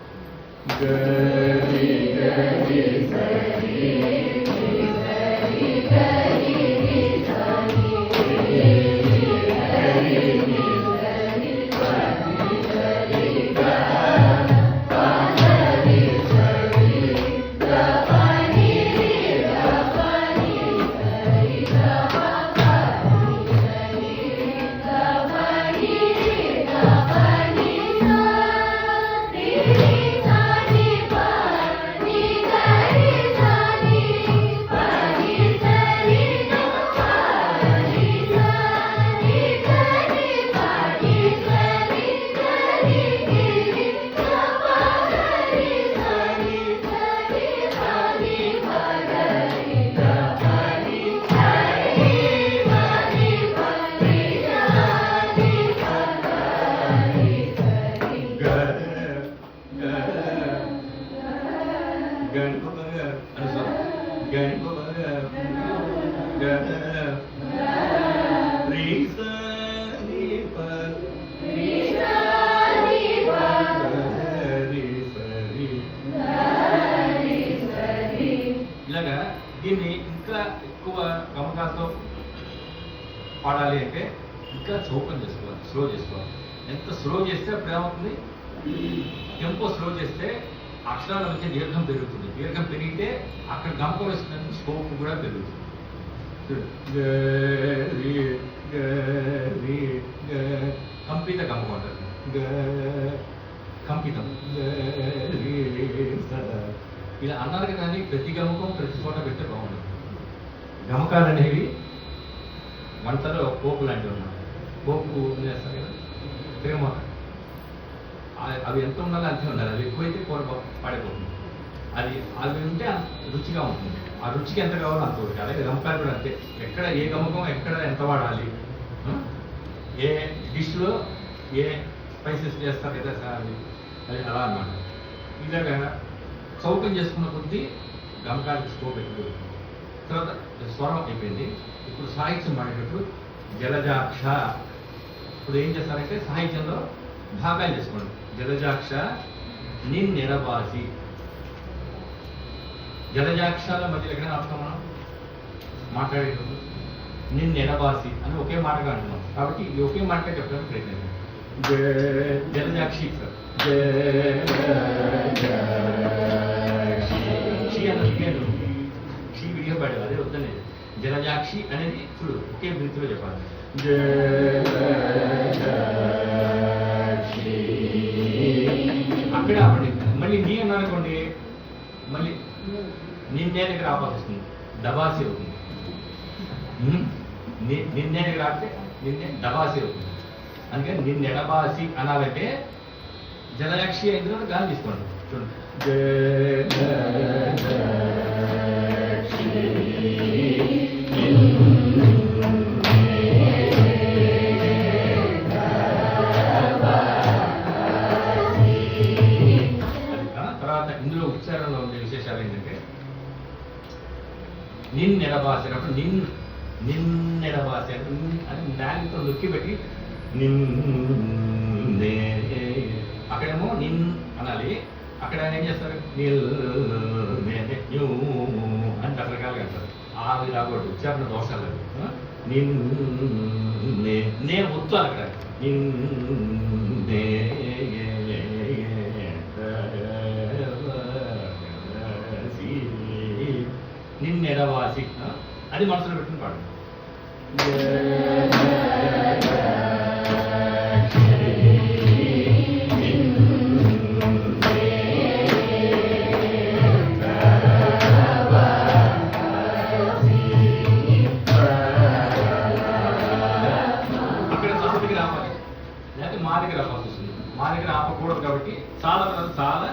ఇలాగా దీన్ని ఇంకా ఎక్కువ గమకాలతో పాడాలి అంటే ఇంకా చౌకం చేసుకోవాలి, స్లో చేసుకోవాలి. ఎంత స్లో చేస్తే అప్పుడు ఏమవుతుంది, టెంపో స్లో చేస్తే అక్షరాల మధ్య దీర్ఘం పెరుగుతుంది. దీర్ఘం పెరిగితే అక్కడ గమకం వేసుకునే స్కోప్ కూడా పెరుగుతుంది. కంపిత గమకం అంటారు, కంపితం. ఇలా అన్నారు కానీ ప్రతి గమకం ప్రతి చోట పెడితే బాగుంటుంది. గమకాలు అనేవి వంటలో పోపు లాంటివి అన్నమాట. పోపు వేస్తారు కదా, తిరగమాత, అవి ఎంత ఉండాలో అంతే ఉండాలి. అవి ఎక్కువైతే కూర పాడైపోతుంది. అవి ఉంటే రుచిగా ఉంటుంది. ఆ రుచికి ఎంత కావాలో అంత ఉంటుంది. అలాగే గమకాలు కూడా అంతే. ఎక్కడ ఏ గమకం ఎక్కడ ఎంత వాడాలి, ఏ డిష్లో ఏ స్పైసెస్ చేస్తారు కదా అది అలా అన్నమాట. ఇలాగా చౌకం చేసుకున్న కొద్దీ గమకాలకి స్కోప్ ఎక్కువ. తర్వాత స్వరం అయిపోయింది. ఇప్పుడు సాహిత్యం పాడేటప్పుడు జలజాక్ష. ఇప్పుడు ఏం చేస్తారంటే సాహిత్యంలో భాగాలు చేసుకోండి. జలజాక్ష నిన్నెడబాసి. జలజాక్షల మధ్య ఎక్కడైనా ఆపుతాం మనం మాట్లాడేటప్పుడు. నిన్నెడబాసి అని ఒకే మాటగా అంటున్నాం కాబట్టి ఇది ఒకే మాటగా చెప్పడానికి ప్రయత్నం. జలజాక్షి సార్, క్షీ విడిగా పడేది అదే వద్దనేది. జలజాక్షి అనేది ఇప్పుడు ఒకే వృత్తిలో చెప్పాలి. అక్కడే ఆపండి. మళ్ళీ నీ అన్నానుకోండి, మళ్ళీ నిన్నే దగ్గర ఆపాల్సి వస్తుంది, దబాసి అవుతుంది. నిన్నే దగ్గర ఆపితే నిన్నే దబాసి అవుతుంది. అందుకని నిన్నెడబాసి అనాలంటే జలజాక్షి అయిన తర్వాత గాలి తీసుకోండి. చూడండి, తర్వాత ఇందులో ఉచ్చారణలో ఉండే విశేషాలు ఏంటంటే నిన్నెడబాసినప్పుడు నిన్నెడబాసి అంటే అని దానితో నొక్కి పెట్టి నిన్నే. అక్కడేమో నిన్ అనాలి, అక్కడ ఆయన ఏం చేస్తారు అని రకరకాలుగా అంటారు. అవి రాకూడదు, ఉచ్చారణ దోషాలు. నిన్నే నే ఒత్తు అక్కడ నిన్నే నిన్నెడవాసి అది మనసులో పెట్టుకుని పాడు. అక్కడ సహతికి రావాలి, లేకపోతే మా దగ్గర రావాల్సి వస్తుంది. మా దగ్గర ఆపకూడదు కాబట్టి చాలా చాలా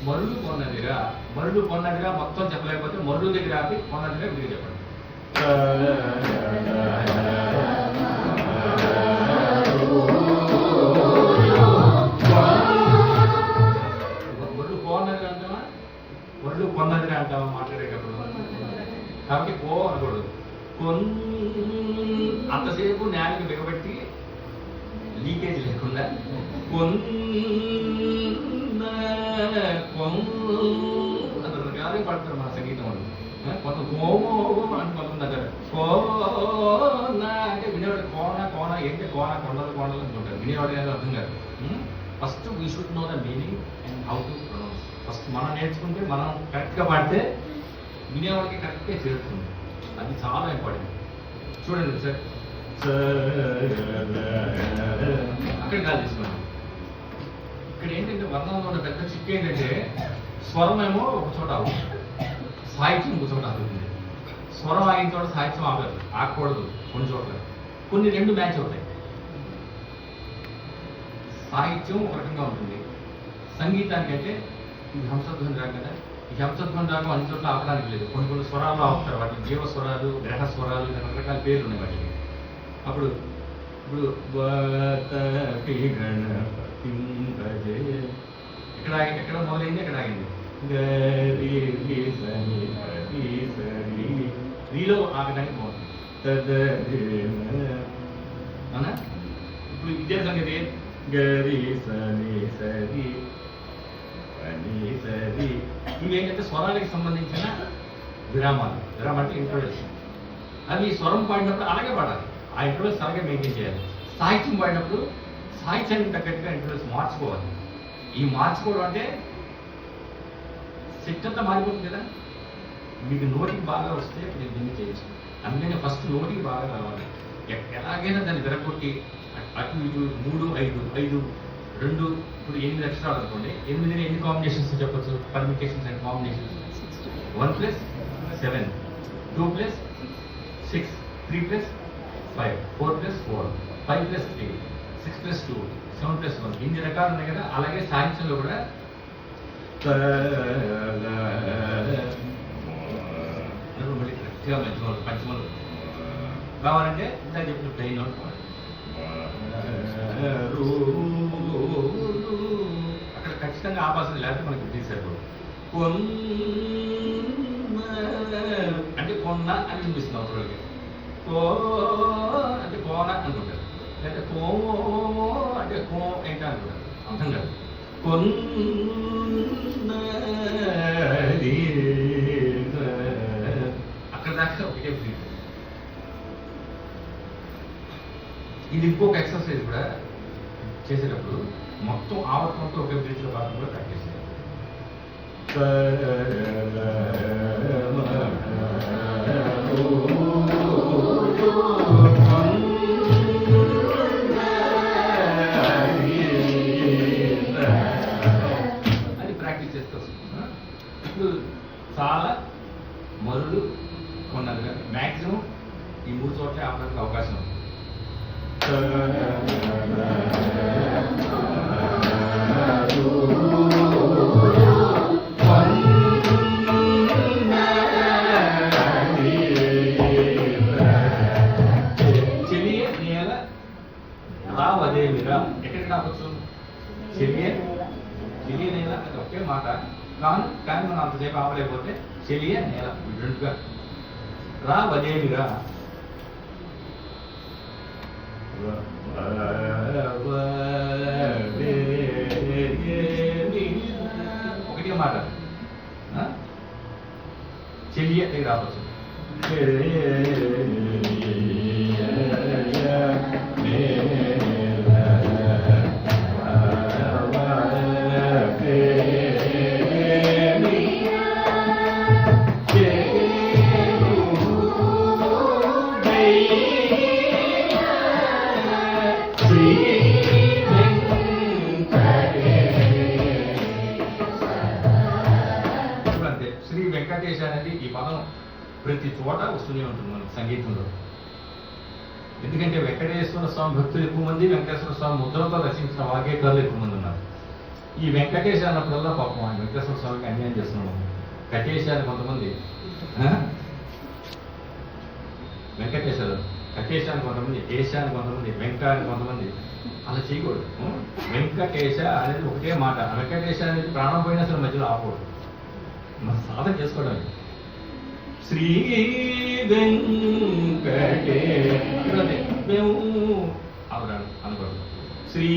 మరుగు కొన్నదిరా మరులు కొన్నదిగా మొత్తం చెప్పలేకపోతే మరులు దగ్గర ఆపి కొన్నదిగా విడిగా చెప్పండి. మరులు కొన్నదిగా అంటావా, మరులు కొన్నదిగా అంటావా మాట్లాడేటప్పుడు. కాబట్టి కో అనకూడదు. అంతసేపు న్యాయానికి బిగబెట్టి లీకేజ్ లేకుండా రకరకాలే పడతారు మన సంగీతం వాళ్ళు. కొంత కోమో అని కొంత కోన అంటే వినేవాడు కోన కోన ఏంటి కోన కొండలు కొండలు అనుకుంటారు. వినేవాడు కానీ అర్థం కాదు. First we should know the meaning and how to pronounce. First మనం నేర్చుకుంటే మనం కరెక్ట్గా పాడితే వినేవాడికి కరెక్ట్గా చేరుతుంది. అది చాలా ఇంపార్టెంట్. చూడండి సార్, అక్కడ కాదు తీసుకోండి. ఇక్కడ ఏంటంటే వర్ణంలో ఉన్న పెద్ద చిక్కు ఏంటంటే స్వరం ఏమో ఒక చోట అవుతుంది, సాహిత్యం ఇంకో చోట అవుతుంది. స్వరం ఆగిన చోట సాహిత్యం ఆగదు, ఆగకూడదు. కొన్ని చోట్ల కొన్ని రెండు మ్యాచ్ అవుతాయి. సాహిత్యం ఒక రకంగా ఉంటుంది, సంగీతానికి అయితే ఇది హంసధ్వని రాగం కదా, ఈ హంసధ్వని రాగం అన్ని చోట్ల ఆపడానికి లేదు. కొన్ని కొన్ని స్వరాలు ఆపుతారు, వాటికి జీవస్వరాలు, గ్రహ స్వరాలు, రకరకాల పేర్లు ఉన్నాయి వాటికి. అప్పుడు ఇప్పుడు ఇక్కడ ఆగింది, ఎక్కడ మొదలైంది, ఎక్కడ ఆగింది. రీలో ఆగడానికి బాగుంది. అవునా? ఇప్పుడు ఇదే సంగతి గరి సరి సరి సరి సరి ఇవేంటంటే స్వరాలకి సంబంధించిన విరామాలు. విరామం అంటే ఇంట్రొడక్షన్. అవి స్వరం పాడినప్పుడు అలాగే పాడాలి, ఆ ఇంట్రొడక్స్ అలాగే మెయింటైన్ చేయాలి. సాహిత్యం పాడినప్పుడు సాహిత్యానికి తగ్గట్టుగా ఇంట్రొడక్స్ మార్చుకోవాలి. ఈ మార్చుకోవడం అంటే శక్తి అంతా మారిపోతుంది కదా. మీకు నోటికి బాగా వస్తే మీరు దీన్ని చేయొచ్చు. అందుకని ఫస్ట్ నోటికి బాగా రావాలి. ఎలాగైనా దాన్ని విరగొట్టి అటు ఇటు 3, 5, 5, 2, ఇప్పుడు 8 అక్షరాలు అనుకోండి. 8 ఎన్ని కాంబినేషన్స్ చెప్పచ్చు? పర్మిటేషన్స్ అండ్ కాంబినేషన్స్ 1 + 7, 2 + 6, 3 + 5, 4 + 4, 5 + 3, 6 + 2, 7 + 1 ఇన్ని రకాలు ఉన్నాయి కదా. అలాగే సాహిత్యంలో కూడా మళ్ళీ కరెక్ట్గా మధ్యమలు పంచమలు కావాలంటే ఇందా చెప్పిన ప్లెయిన్ నోట్ అక్కడ ఖచ్చితంగా ఆపాల్సింది, లేకపోతే మనకి తీసారు. అంటే కొన్న అని వినిపిస్తుంది అవసరాలకి. కో అంటే కోన అనుకుంటారు, లేకపోతే కోమో అంటే కో ఏంటో అనుకుంటారు. అర్థం కాదు. అక్కడ దాకా ఒకటే బ్రీత్. ఇది ఇంకొక ఎక్సర్సైజ్ కూడా చేసేటప్పుడు మొత్తం ఆవర్తనంతో ఒకే బ్రీత్లో పాడడం కూడా ప్రాక్టీస్ చేయాలి. అది ప్రాక్టీస్ చేస్తూ వస్తుంది. ఇప్పుడు చాలా మరులు కొన్నదిగా మ్యాక్సిమం ఈ 3 చోట్ల ఆపడానికి అవకాశం ఉంది. చెలియ నేల రావదేమిరా ఎక్కడికి రావచ్చు? చెలియ నేల అది ఒకే మాట కానీ మనం అంతసేపు ఆపలేకపోతే చెలియ నేల రెండుగా రావదేమిరా. ఒకటే మాట చెలియ దగ్గర రావచ్చు. శ్రీ వెంకటేశ అనేది ఈ పదం ప్రతి చోట వస్తూనే ఉంటుంది మనకు సంగీతంలో. ఎందుకంటే వెంకటేశ్వర స్వామి భక్తులు ఎక్కువ మంది, వెంకటేశ్వర స్వామి ముద్రతో రచించిన వాగ్గేయకారులు ఎక్కువ మంది ఉన్నారు. ఈ వెంకటేశ అన్నప్పుడల్లా పాపం ఆయన వెంకటేశ్వర స్వామికి అన్యాయం చేస్తున్నాం. కటేశ అని కొంతమంది, వెంకటేశ్వర కటేశ అని కొంతమంది, ఏష అని కొంతమంది, వెంక అని కొంతమంది. అలా చేయకూడదు. వెంకటేశ అనేది ఒకటే మాట. వెంకటేశ అనేది ప్రాణం పోయినా అసలు మధ్యలో ఆపకూడదు. మన సాధన చేసుకోవడం. శ్రీ వెంకటేశ్వరాను అనుకోండి. శ్రీ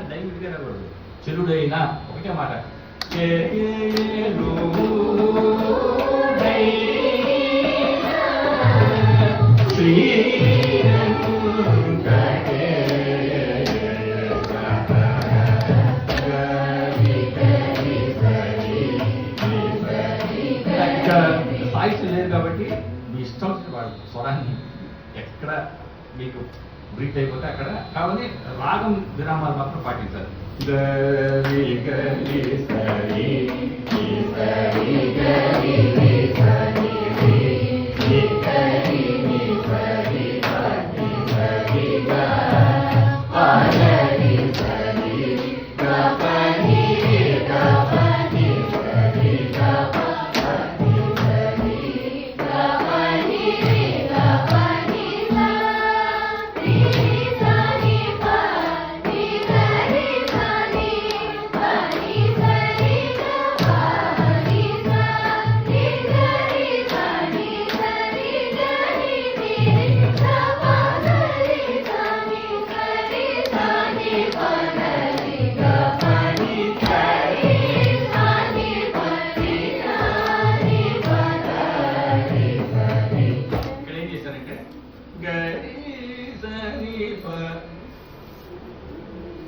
దైనకూడదు. చెరుడైనా ఒకటే మాట. శ్రీ సాహిత్యం లేదు కాబట్టి మీ ఇష్టం వాడు స్వరాన్ని ఎక్కడ మీకు బ్రీత్ అయిపోతే అక్కడ. కాబట్టి రాగం విరామాలు మాత్రం పాటించాలి.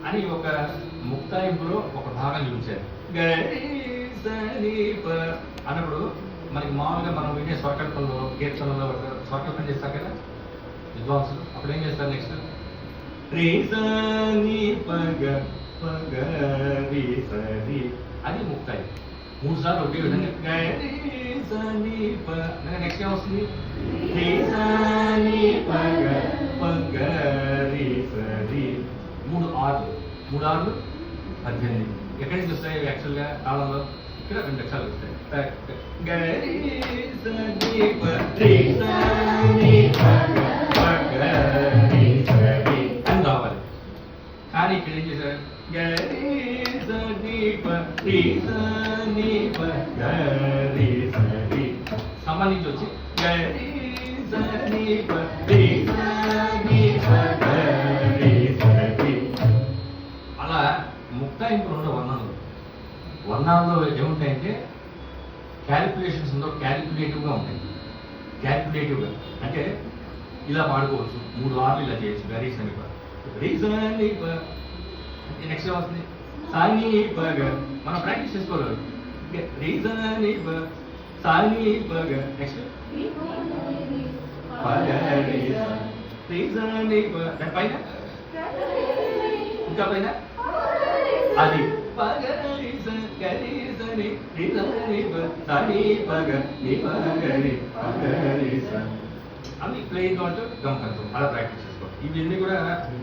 అని ఒక ముక్తాయింపులో ఒక భాగం చూపించారు. అన్నప్పుడు మనకి మామూలుగా మనం వినే స్వకల్పంలో, కీర్తనలో స్వకల్పన చేస్తారు కదా విద్వాంసులు. అప్పుడు ఏం చేస్తారు? నెక్స్ట్ అది ముక్తాయి. 3 సార్లు ఒకే విధంగా. నెక్స్ట్ ఏమొస్తుంది? 3 ఆర్లు 18. ఎక్కడి నుంచి వస్తాయి యాక్చువల్గా తాళంలో? ఇక్కడ 2 అక్షరాలు వస్తాయి. అని రావాలి. కానీ ఇక్కడ ఏం చేశారు? సంబంధించి వచ్చి అలా ముక్తాయింపులు ఉన్న వర్ణాల్లో ఏముంటాయంటే క్యాలిక్యులేషన్స్ ఉందో క్యాలిక్యులేటివ్గా ఉంటాయి. క్యాలిక్యులేటివ్గా అంటే ఇలా పాడుకోవచ్చు. 3 ఆర్లు ఇలా చేయొచ్చు. గరీ సమీప నెక్స్ట్ వస్తుంది సాని పగ. మనం ప్రాక్టీస్ చేసుకోవాలి. రీజని సాని పగ. నెక్స్ట్ రీజని దాని పైన ఇంకా పైన అది అవి ప్లేయింగ్ అవుట్ గమకంతో అలా ప్రాక్టీస్ చేసుకోవాలి. ఇవన్నీ కూడా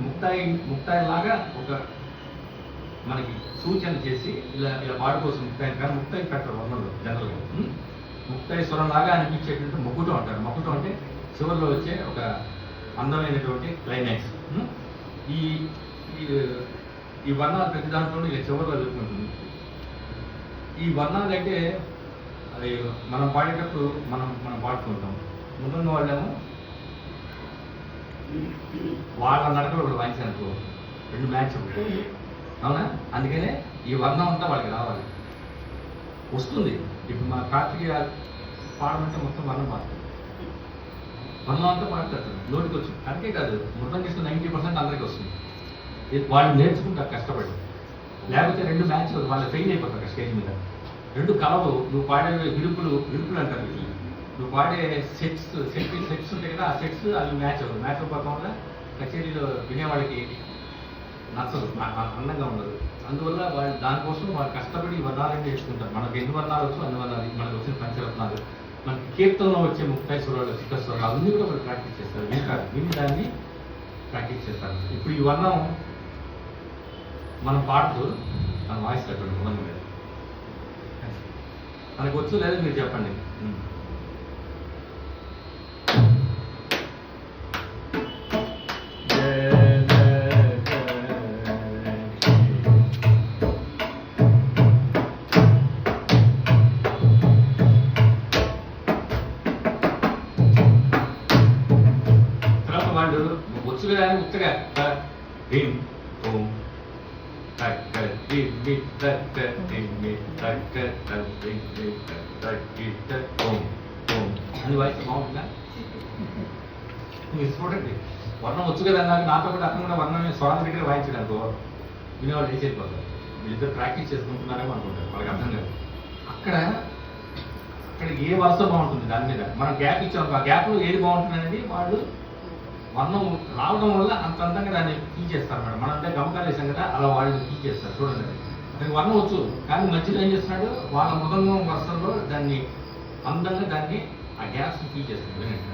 ముక్తాయి లాగా ఒక మనకి సూచన చేసి ఇలా పాడుకోవచ్చు ముక్తాయి. కానీ ముక్తాయి పెట్టరు వర్ణంలో జనరల్గా. ముక్తాయి స్వరం లాగా అనిపించేటువంటి మొక్కుటం అంటారు. మొక్కుటం అంటే చివరిలో వచ్చే ఒక అందమైనటువంటి క్లైమాక్స్. ఈ వర్ణాలు ప్రతి దాంట్లో ఇక చివరిలో జరుపుకుంటుంది. ఈ వర్ణాలు అంటే అది మనం పాడేటప్పుడు మనం పాడుకుంటాం. ముందున్న వాళ్ళేమో వాళ్ళ నడకలు ఒకటి వాయించారనుకో 2 మ్యాచ్ ఉంటాయి. అవునా? అందుకనే ఈ వర్ణం అంతా వాళ్ళకి రావాలి, వస్తుంది. ఇప్పుడు మా కార్తీక పాడమంటే మొత్తం వర్ణం పాడుతుంది. వర్ణం అంతా పాడతారు, నోటికి వచ్చు. అందుకే కాదు, మృతం చేసిన 90% అందరికీ వస్తుంది. వాళ్ళు నేర్చుకుంటారు కష్టపడి. లేకపోతే 2 మ్యాచ్ వాళ్ళు ఫెయిల్ అయిపోతారు స్టేజ్ మీద. 2 కలవు. నువ్వు పాడే విరుపులు అంటారు. నువ్వు పాడే సెట్స్ ఉంటాయి కదా, ఆ సెట్స్ అవి మ్యాచ్ అవ్వకపోవడం వల్ల కచేరీలో వినేవాళ్ళకి నచ్చదు, అందంగా ఉండదు. అందువల్ల వాళ్ళు దానికోసం వాళ్ళు కష్టపడి వర్ణాలను నేర్చుకుంటారు. మనకు ఎన్ని వర్ణాలు వచ్చు అన్ని వర్ణాలు. మనకు వచ్చిన పంచరత్నాలు మనకి కీర్తనలో వచ్చే ముక్తాయి స్వరాలు, చిక్క స్వరాలు అన్నీ కూడా వాళ్ళు ప్రాక్టీస్ చేస్తారు. వింటారు, విని దాన్ని ప్రాక్టీస్ చేస్తారు. ఇప్పుడు ఈ వర్ణం మనం పాడుతూ మన వాయిస్ కట్టండి మొదలు మీద మనకు వచ్చు లేదా మీరు చెప్పండి. తర్వాత వాళ్ళు వచ్చు కదా అని ఉత్తగా అని వాయిస్ బాగుంటుందా? మీరు చూడండి, వర్ణం వచ్చు కదా అన్నాక నాతో కూడా అతను కూడా వర్ణం స్వరం దగ్గర వాయించడానికి వినేవాళ్ళు ఏం చేయకపోతారు. వీళ్ళిద్దరు ప్రాక్టీస్ చేసుకుంటున్నారేమో అనుకుంటారు, వాళ్ళకి అర్థం కాదు. అక్కడ ఏ వరుస బాగుంటుంది దాని మీద మనం గ్యాప్ ఇచ్చాం, ఆ గ్యాప్లో ఏది బాగుంటుంది అనేది వాళ్ళు వర్ణం రావడం వల్ల అంత అందంగా దాన్ని తీసేస్తారు మేడం. మనం అంటే గమకాలు వేసాం కదా, అలా వాళ్ళు తీసేస్తారు. చూడండి, అతనికి వర్ణం వచ్చు కానీ మధ్యలో ఏం చేస్తున్నాడు, వాళ్ళ మృదంగం వరుసల్లో దాన్ని అందంగా దాన్ని ఆ గ్యాప్స్ తీసేస్తాడు. వినండి.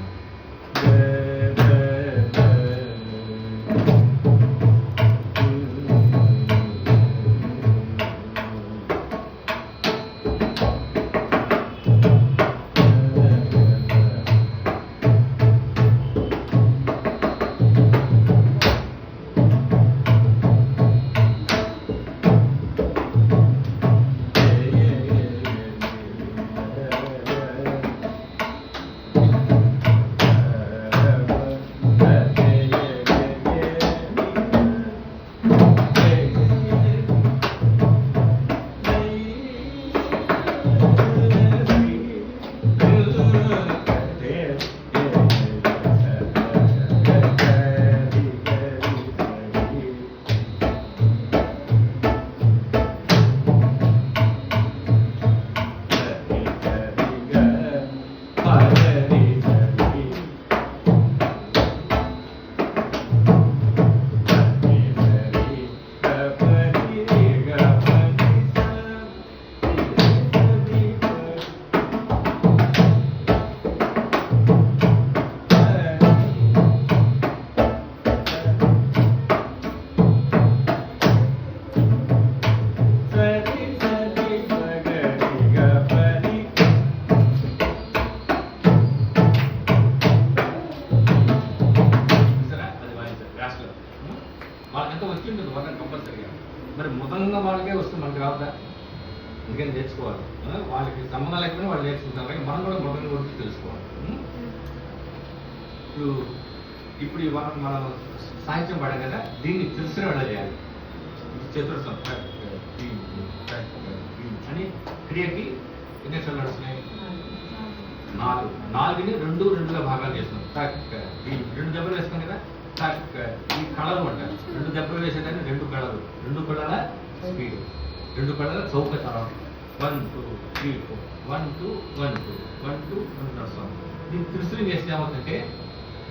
వాళ్ళకంతా వచ్చి ఉంటుంది వర్ణం కంపల్సరీగా. మరి మృదంగా వాళ్ళకే వస్తుంది, మనకు రావద్దా? అందుకని నేర్చుకోవాలి. వాళ్ళకి సంబంధం లేకపోయినా వాళ్ళు నేర్చుకుంటారు, కానీ మనం కూడా మృదంగా గురించి తెలుసుకోవాలి. ఇప్పుడు మనం సాహిత్యం పాడాం కదా, దీన్ని తెలిసిన వాళ్ళ చేయాలి. చతుర్థం అని క్రియకి ఎన్ని అక్షరాలు నడుస్తున్నాయి? 4. 4ని 2 భాగాలు చేస్తున్నాం. రెండు దెబ్బలు వేస్తాం కదా, ఈ కళలు అంటారు. 2 దెబ్బలు వేసేదాన్ని 2 కళలు, 2 కళల స్పీడ్, 2 కళల చౌకతనం. 1 2 3 4 1 2 1 2 1 2 1 నడుస్తాం. దీన్ని త్రిశూలం వేస్తే ఏమవుతుందంటే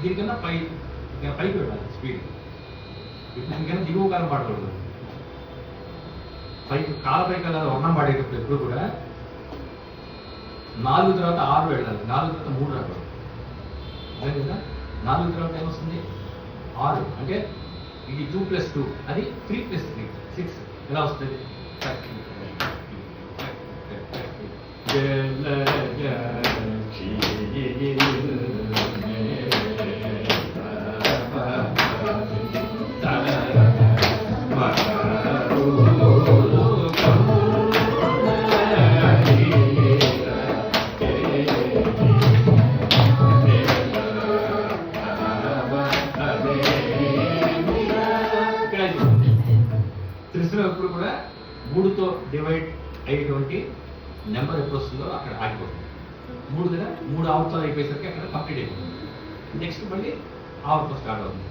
దీనికన్నా పైకి వెళ్ళాలి స్పీడ్. దీనికన్నా దిగువ కాలం పాడకూడదు, కాలపై కదా వర్ణం పాడేటప్పుడు ఎప్పుడు కూడా 4 తర్వాత 6 వెళ్ళాలి, 4 తర్వాత 3 రాకూడదు. అదే కదా, 4 తర్వాత ఏమొస్తుంది? 6. అంటే ఇది 2 + 2, అది 3 + 3 6. ఎలా వస్తుంది? త్రిశూలం ఎప్పుడు కూడా 3తో డివైడ్ అయ్యేటువంటి నెంబర్ ఎప్పుడు వస్తుందో అక్కడ ఆగిపోతుంది. 3 కదా, 3 ఆవుతాలు అయిపోయేసరికి అక్కడ కంప్లీట్ అయిపోతుంది. నెక్స్ట్ మళ్ళీ ఆవుతో స్టార్ట్ అవుతుంది.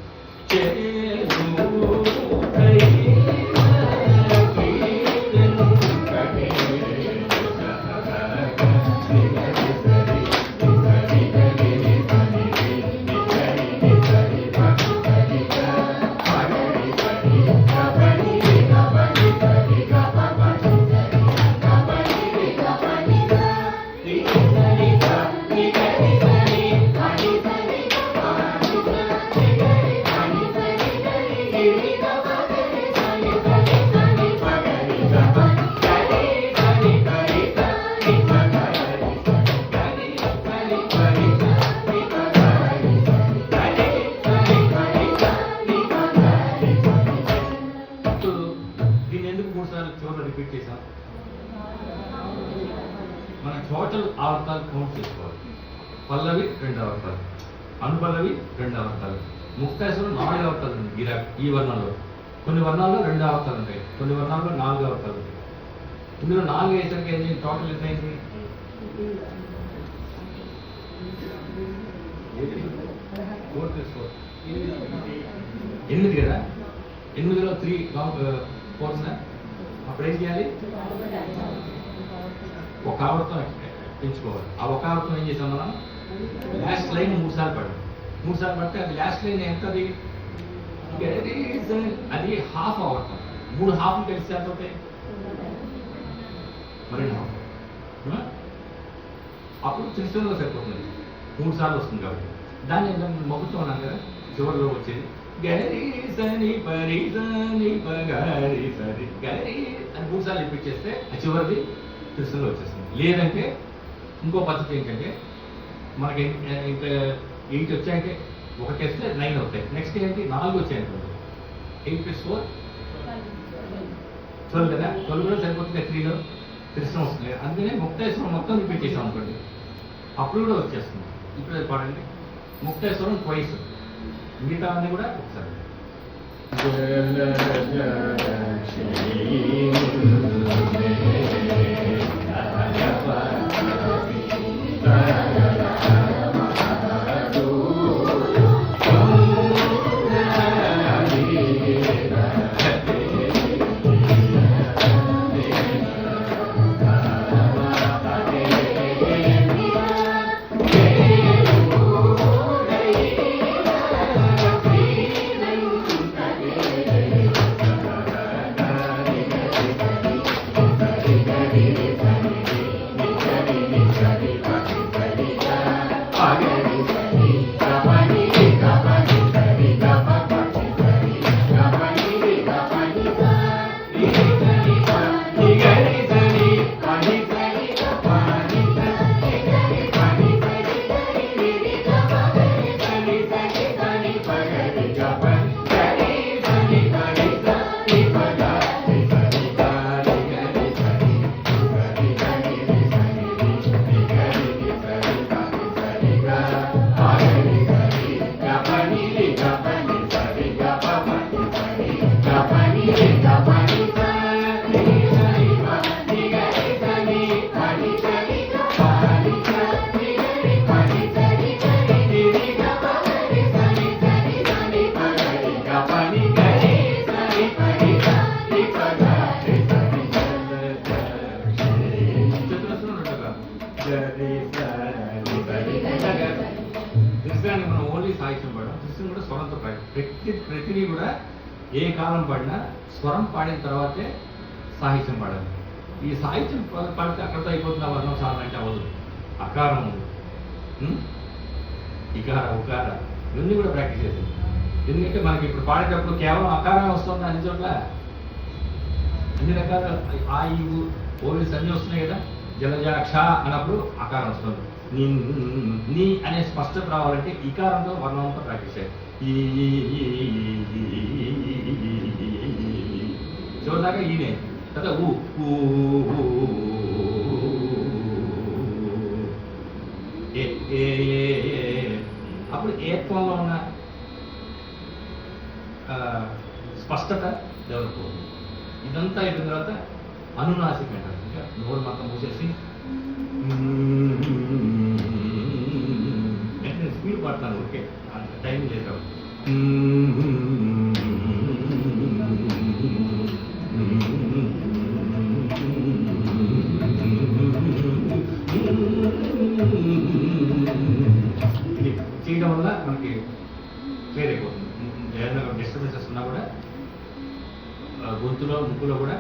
టోటల్ ఆవర్తాలు కౌంట్ చేసుకోవాలి. పల్లవి 2 ఆవర్తాలు, అనుపల్లవి 2 ఆవర్తాలు, ముక్తాయిలో 4 ఆవర్తాలు ఉంటాయి. ఈ వర్ణంలో కొన్ని వర్ణాల్లో 2 ఆవర్తాలు ఉంటాయి, కొన్ని వర్ణాల్లో 4 ఆవర్తాలు ఉంటాయి. ఇందులో 4 వేసరికి ఏంటి టోటల్ ఎంత అయింది? 8 కదా. 8లో 3 4 అప్పుడు ఏం చేయాలి? ఒక ఆవర్తం పెంచుకోవాలి. ఆ ఒక ఆవర్తం ఏం చేసాం మనం? లాస్ట్ లైన్ 3 సార్లు పడ్డాం. 3 సార్లు పడితే అది లాస్ట్ లైన్ ఎంతది? అది హాఫ్ ఆవర్తం. 3 హాఫ్లు కలిసి ఎంత అవుతాయి? మరి అప్పుడు త్రిశూలంలో సరిపోతుంది. 3 సార్లు వస్తుంది కాబట్టి దాన్ని మొక్కుతూ ఉన్నాను కదా. చివరిలో వచ్చేది గరి సని పరి సని పగరి సరి గరి అని 3 సార్లు ఇప్పించేస్తే ఆ చివరిది త్రిశూలంలో వచ్చేస్తుంది. లేదంటే ఇంకో పద్ధతి ఏంటంటే మనకి ఇంకా 8 వచ్చాయంటే ఒకటి వేస్తే 9 అవుతాయి. నెక్స్ట్ ఏంటి? 4 వచ్చాయనుకోండి. 8 + 4 12 కదా. 12 కూడా సరిపోతుంది. 3లో త్రిశూలం వస్తుంది. అందుకనే ముక్తాయేశ్వరం మొత్తం రిపీట్ చేసాం అనుకోండి, అప్పుడు కూడా వచ్చేస్తుంది. ఇప్పుడు పాడండి ముక్తాయేశ్వరం ట్వైస్, మిగతా అన్నీ కూడా ఒకసారి. దృశ్యాన్ని మనం ఓన్లీ సాహిత్యం పాడడం. దృశ్యం కూడా స్వరంతో పాడాలి. ప్రతిదీ కూడా ఏ కాలం పాడినా స్వరం పాడిన తర్వాతే సాహిత్యం పాడాలి. ఈ సాహిత్యం పాడితే అక్కడితో అయిపోతుంది. ఆ వర్ణం సాధన అంటే అవ్వదు. అకారం ఉంది, ఇకార ఉకార ఇవన్నీ కూడా ప్రాక్టీస్ చేస్తుంది. ఎందుకంటే మనకి ఇప్పుడు పాడేటప్పుడు కేవలం అకారమే వస్తుంది. అన్ని చోట్ల అన్ని రకాల ఆ ఈ ఓన్లీస్ అన్నీ వస్తున్నాయి కదా. జలజాక్ష అన్నప్పుడు అకారం వస్తుంది. నీ అనే స్పష్టత రావాలంటే ఇకారంతో వర్ణంతో ప్రాక్టీస్ చేయాలి. చివరిదాకా ఈనే కదా. అప్పుడు ఏత్వంలో ఉన్న స్పష్టత డెవలప్ అవుతుంది. ఇదంతా అయిపోయిన తర్వాత అనునాసిక అంటారు. ఇంకా నోరు మొత్తం మూసేసి నేను స్పీడ్ పడతాను. ఓకే, టైం లేదు. ఇది చేయడం వల్ల మనకి క్లియర్ అయిపోతుంది. ఏదైనా డిస్టర్బెన్సెస్ ఉన్నా కూడా గొంతులో ముక్కులో కూడా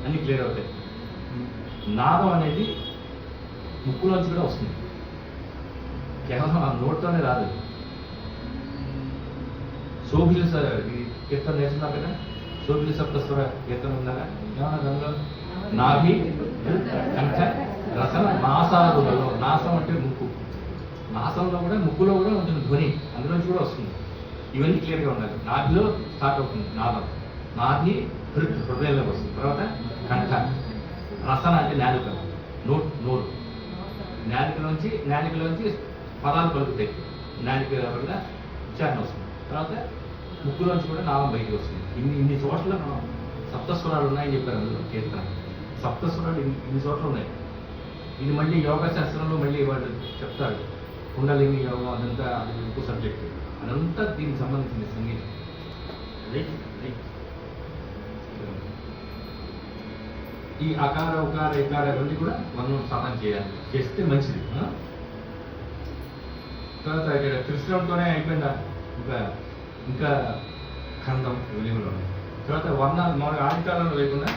అన్నీ క్లియర్ అవుతాయి. నాదం అనేది ముక్కులోంచి కూడా వస్తుంది. కేవలం ఆ నోట్తోనే రాదు. శోభిలు కీర్తన నేర్చున్నారు కదా. శోభిలు సప్తస్వర కీర్తన ఉందా? ఏమన్నా దానిలో నాభి కంఠ రసన నాసాదులలో. నాసం అంటే ముక్కు. నాసంలో కూడా ముక్కులో కూడా ఉంటుంది ధ్వని, అందులోంచి కూడా వస్తుంది. ఇవన్నీ క్లియర్గా ఉండాలి. నాభిలో స్టార్ట్ అవుతుంది నాదం. నాభి హృదయంలోకి వస్తుంది. తర్వాత కంఠ, రసన అంటే నాలుక, నోరు నాలికలోంచి పదాలు పలుకుతాయి. నాలిక వల్ల ఉచ్చారణ వస్తుంది. తర్వాత ముక్కులోంచి కూడా నామం బయటకు వస్తుంది. ఇన్ని చోట్ల మనం సప్తస్వరాలు ఉన్నాయని చెప్పారు అందులో కీర్తన. సప్తస్వరాలు ఇన్ని చోట్ల ఉన్నాయి. ఇది మళ్ళీ యోగా శాస్త్రంలో మళ్ళీ వాళ్ళు చెప్తారు. కుండలిని యోగం అదంతా అది ఇంకో సబ్జెక్టు. అదంతా దీనికి సంబంధించింది సంగీతం. ఈ అకార ఉకార ఇకార ఇవన్నీ కూడా మనం సాధన చేయాలి. చేస్తే మంచిది. తర్వాత ఇక్కడ త్రిశ్రవంతోనే అయిపోయిందా? ఇంకా ఖండం వెలుగులో ఉన్నాయి. తర్వాత వర్ణాలు మామూలుగా ఆదికాలంలో లేకుండా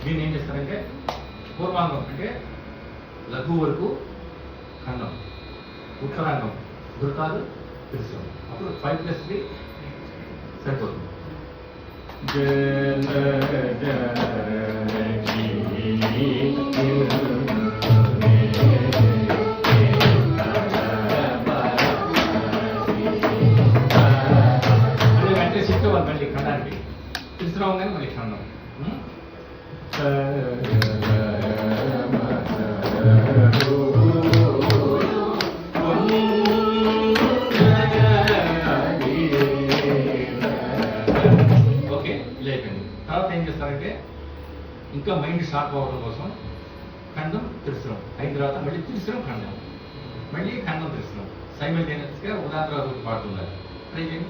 దీన్ని ఏం చేస్తారంటే పూర్వాంగం అంటే లఘు వరకు ఖండం, ఉత్తరాంగం ధృతాలు త్రిశ్రం. అప్పుడు 5+3 సరిపోతుంది. అంటే షిఫ్ట్ అవ్వాలి మళ్ళీ ఖండానికి. త్రిశ్రవం కానీ మళ్ళీ ఖండం. తర్వాత ఏం చేస్తారంటే ఇంకా మైండ్ షార్ప్ అవ్వడం కోసం ఖండం త్రిశ్రం అయిన తర్వాత మళ్ళీ త్రిశ్రం ఖండం, మళ్ళీ ఖండం త్రిశ్రం సైమల్టేనియస్గా ఉదాహరణ పాడుతున్నారు. ట్రై చేయండి.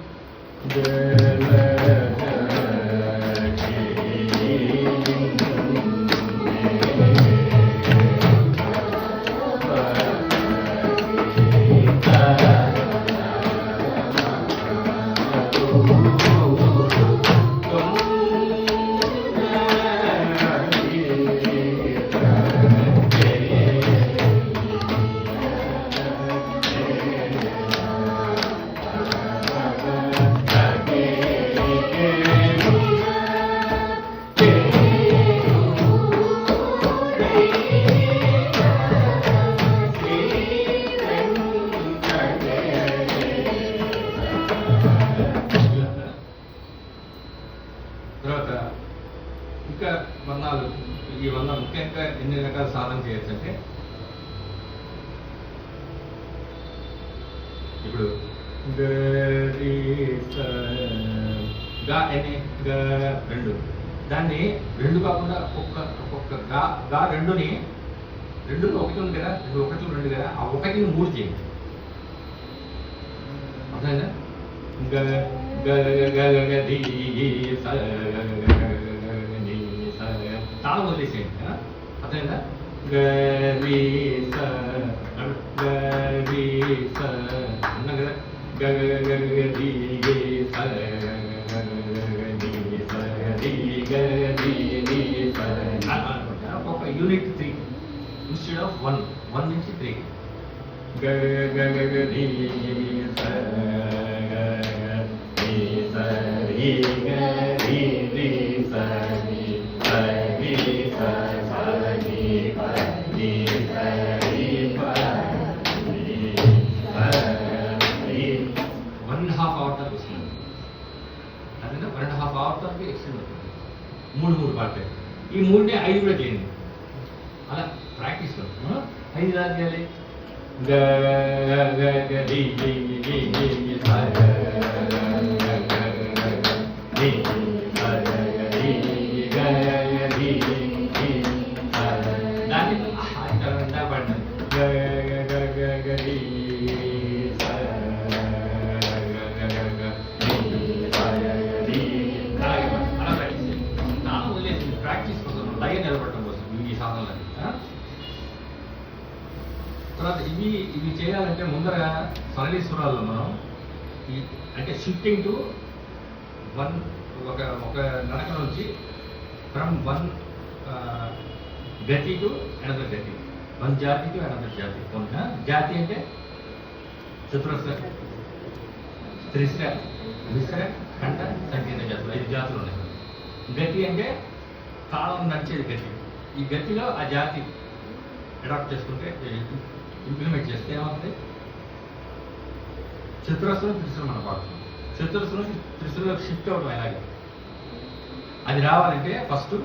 తర్వాత ఇంకా వర్ణాలు, ఈ వర్ణం ముఖ్యంగా ఎన్ని రకాల సాధన చేయొచ్చు అంటే ఇప్పుడు గా ఎన్ని రెండు, దాన్ని రెండు కాకుండా ఒక్కొక్క గా రెండులో ఒకటి ఉంది కదా, ఒకటి రెండు కదా, ఆ ఒకటిని 3 చేయండి. అర్థమైందా? తాళం వదిలేసేయండి. అర్థమైందా? అన్నాం కదా, ఒక యూనిట్ 3 ఇన్స్టెడ్ ఆఫ్ 1 నుంచి 3. అదే 1.5 hour వరకు ఎక్స్టెండ్ అవుతుంది. 3 పాటలు. ఈ 3ని 5 కూడా చేయండి. అలా ప్రాక్టీస్లో 5 దాకా చేయాలి. దాన్ని ప్రాక్టీస్ కోసం లయ నిలబడటం కోసం ఈ సాధనలని. తర్వాత ఇవి చేయాలంటే ముందర సరళీశ్వరాల్లో మనం అంటే షిఫ్టింగ్ టు ఒక నడక నుంచి ఫ్రమ్ గతి టు అనదర్ గతి, జాతి టు అనదర్ జాతి. జాతి అంటే చతురస్ర, త్రిశ్ర, మిశ్ర, ఖండ, సంకీర్ణ జాతులు 5 జాతులు ఉన్నాయి. గతి అంటే తాళం నడిచేది గతి. ఈ గతిలో ఆ జాతి అడాప్ట్ చేసుకుంటే ఇంప్లిమెంట్ చేస్తే ఏమవుతుంది? చతురస్రం త్రిశూలం మనం పాడుతున్నాం. చతురస్రం నుంచి త్రిశూలంలోకి షిఫ్ట్ అవ్వడం ఎలాగే అది రావాలంటే ఫస్ట్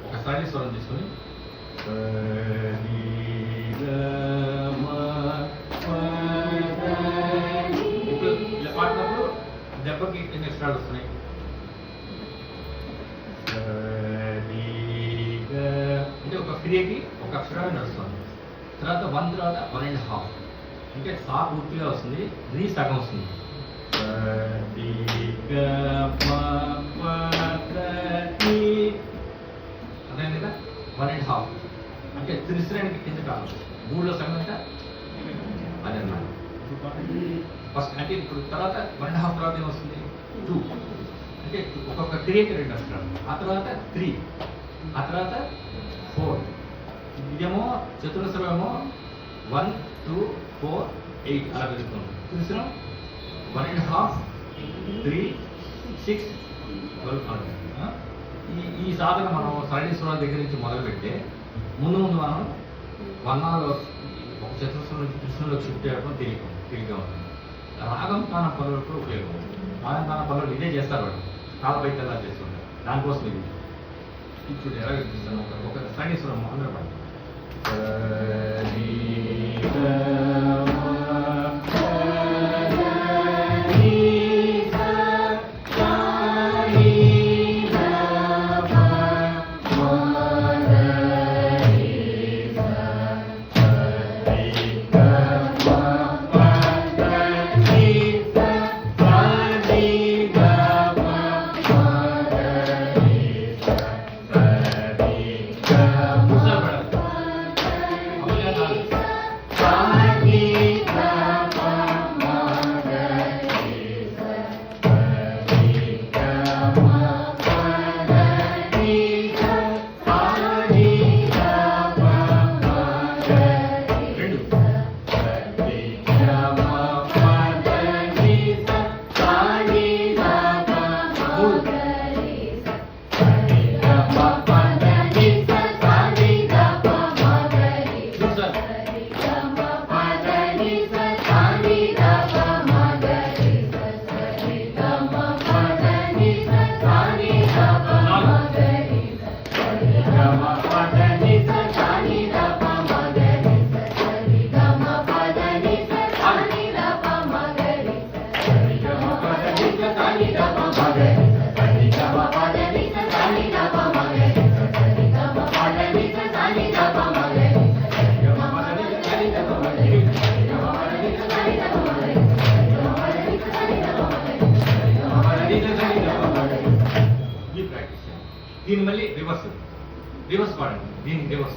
ఒక సరళి స్వరం తీసుకొని ఇప్పుడు ఇలా పాడినప్పుడు దెబ్బకి ఎన్ని అక్షరాలు వస్తున్నాయి? అంటే ఒక క్రియకి ఒక అక్షరాలు నడుస్తుంది. తర్వాత 1 తర్వాత 1.5 అంటే సా పూర్తిగా వస్తుంది, రీ సగం వస్తుంది. అర్థమైంది కదా? 1.5 అంటే త్రిశ్రేణికి కింద కాదు, 3లో సగం ఎంత? అదన్నమాట. ఫస్ట్ అంటే ఇప్పుడు తర్వాత 1.5 తర్వాత ఏమొస్తుంది? 2 అంటే ఒక్కొక్క క్రియకి 2 అక్షరాలు, ఆ తర్వాత 3, ఆ తర్వాత 4. ఇదేమో చతురస్రం ఏమో 1, 2, 4, 8 అలా పెరుగుతుంది. త్రిశ్రం 1.5, 3, 6, 12. ఈ సాధన మనం సరళి స్వరాల దగ్గర నుంచి మొదలుపెట్టే ముందు మనం వర్ణాలు ఒక చతురస్రం నుంచి త్రిశ్రంలోకి షిఫ్ట్ చేయడం తేలిగ్గా ఉంటుంది. రాగం తాన పనులకు కూడా ఉపయోగం. రాగం తాన పనులు ఇదే చేస్తారు, వాళ్ళు కాళ్ళ బయట ఎలా చేస్తుంటారు. దానికోసం ఇది ఇప్పుడు ఎలా చూపిస్తాను? ఒక సరళి స్వరం అందరూ పడుతుంది. దీన్ని మళ్ళీ రివర్స్ పాడండి. దీనికి రివర్స్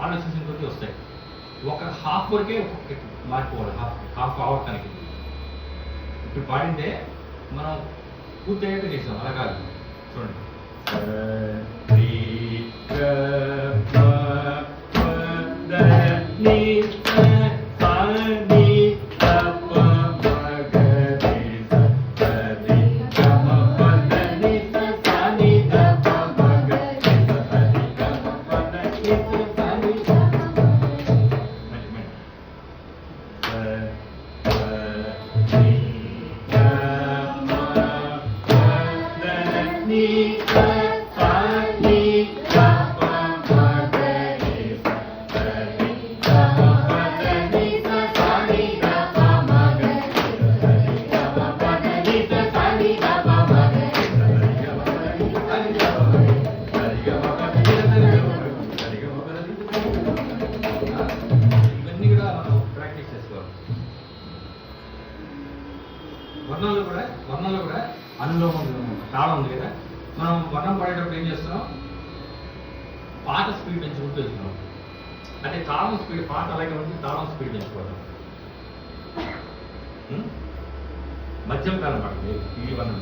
ఆలోచించిన కొద్ది వస్తాయి. ఒక హాఫ్ వరకే మారిపోవాలి, హాఫ్ అవర్ కనుక. ఇప్పుడు పాడిందే మనం పూర్తి అయ్యాక చేసాం, అలా కాదు. చూడండి. వర్ణంలో కూడా అనులోమం తాళం ఉంది కదా, మనం వర్ణం పడేటప్పుడు ఏం చేస్తున్నాం, పాట స్పీడ్ పెంచుకుంటూ వెళ్తున్నాం. అంటే తాళం స్పీడ్, పాట అలాగే ఉంది, తాళం స్పీడ్ పెంచుకోవడం. మధ్యం కాలం పడుతుంది ఈ వర్ణం.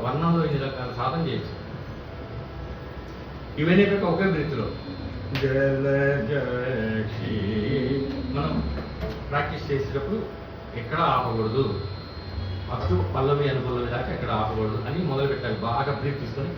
వర్ణంలో ఇన్ని రకాల సాధన చేయొచ్చు. ఇవన్నీ పెట్టి ఒకే బ్రీత్లో మనం ప్రాక్టీస్ చేసేటప్పుడు ఎక్కడ ఆపకూడదు, ఫస్ట్ పల్లవి అనుపల్లవి దాకా ఎక్కడ ఆపకూడదు అని మొదలు పెట్టాలి. బాగా బ్రీత్ తీసుకొని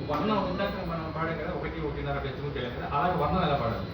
వర్ణం ఇందాక మనం పాడాం కదా, 1-1.5 పెంచుకుంటే కదా, అలాగే వర్ణం ఎలా పాడాలి?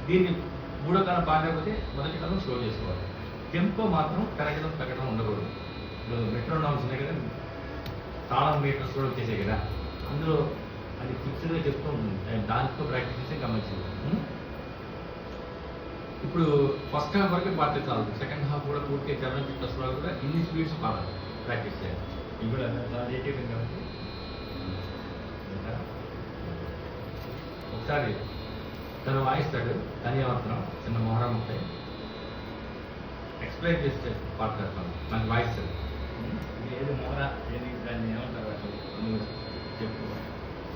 దీన్ని మూడో కాలం పాడలేకపోతే మొదటి కాలం స్లో చేసుకోవాలి. టెంపో మాత్రం పెరగడం తగ్గడం ఉండకూడదు. ఇప్పుడు మెట్రోనామ్స్ ఉన్నాయి కదా, తాళం మీటర్స్ కూడా వచ్చేసాయి కదా, అందులో అది ఫిక్స్డ్గా చెప్తూ ఉంటుంది. దాంతో ప్రాక్టీస్ చేస్తే ఇంకా మంచిది. ఇప్పుడు ఫస్ట్ హాఫ్ వరకు పాడితే చాలు, సెకండ్ హాఫ్ కూడా పూర్తిగా 750+ వరకు కూడా ఇన్ని స్పీడ్స్ పాడాలి, ప్రాక్టీస్ చేయాలి. ఇవి కూడా చాలా ఏటీఎం కాబట్టి ఒకసారి తను వాయిస్తాడు ధన్యవాదం చిన్న మొహరం ఉంటాయి, ఎక్స్ప్లెయిన్ చేస్తే పాడతాడు, మనకి వాయిస్తాడు. ఏది మొహరా ఏది దాన్ని ఏమంటారు అసలు చెప్పు.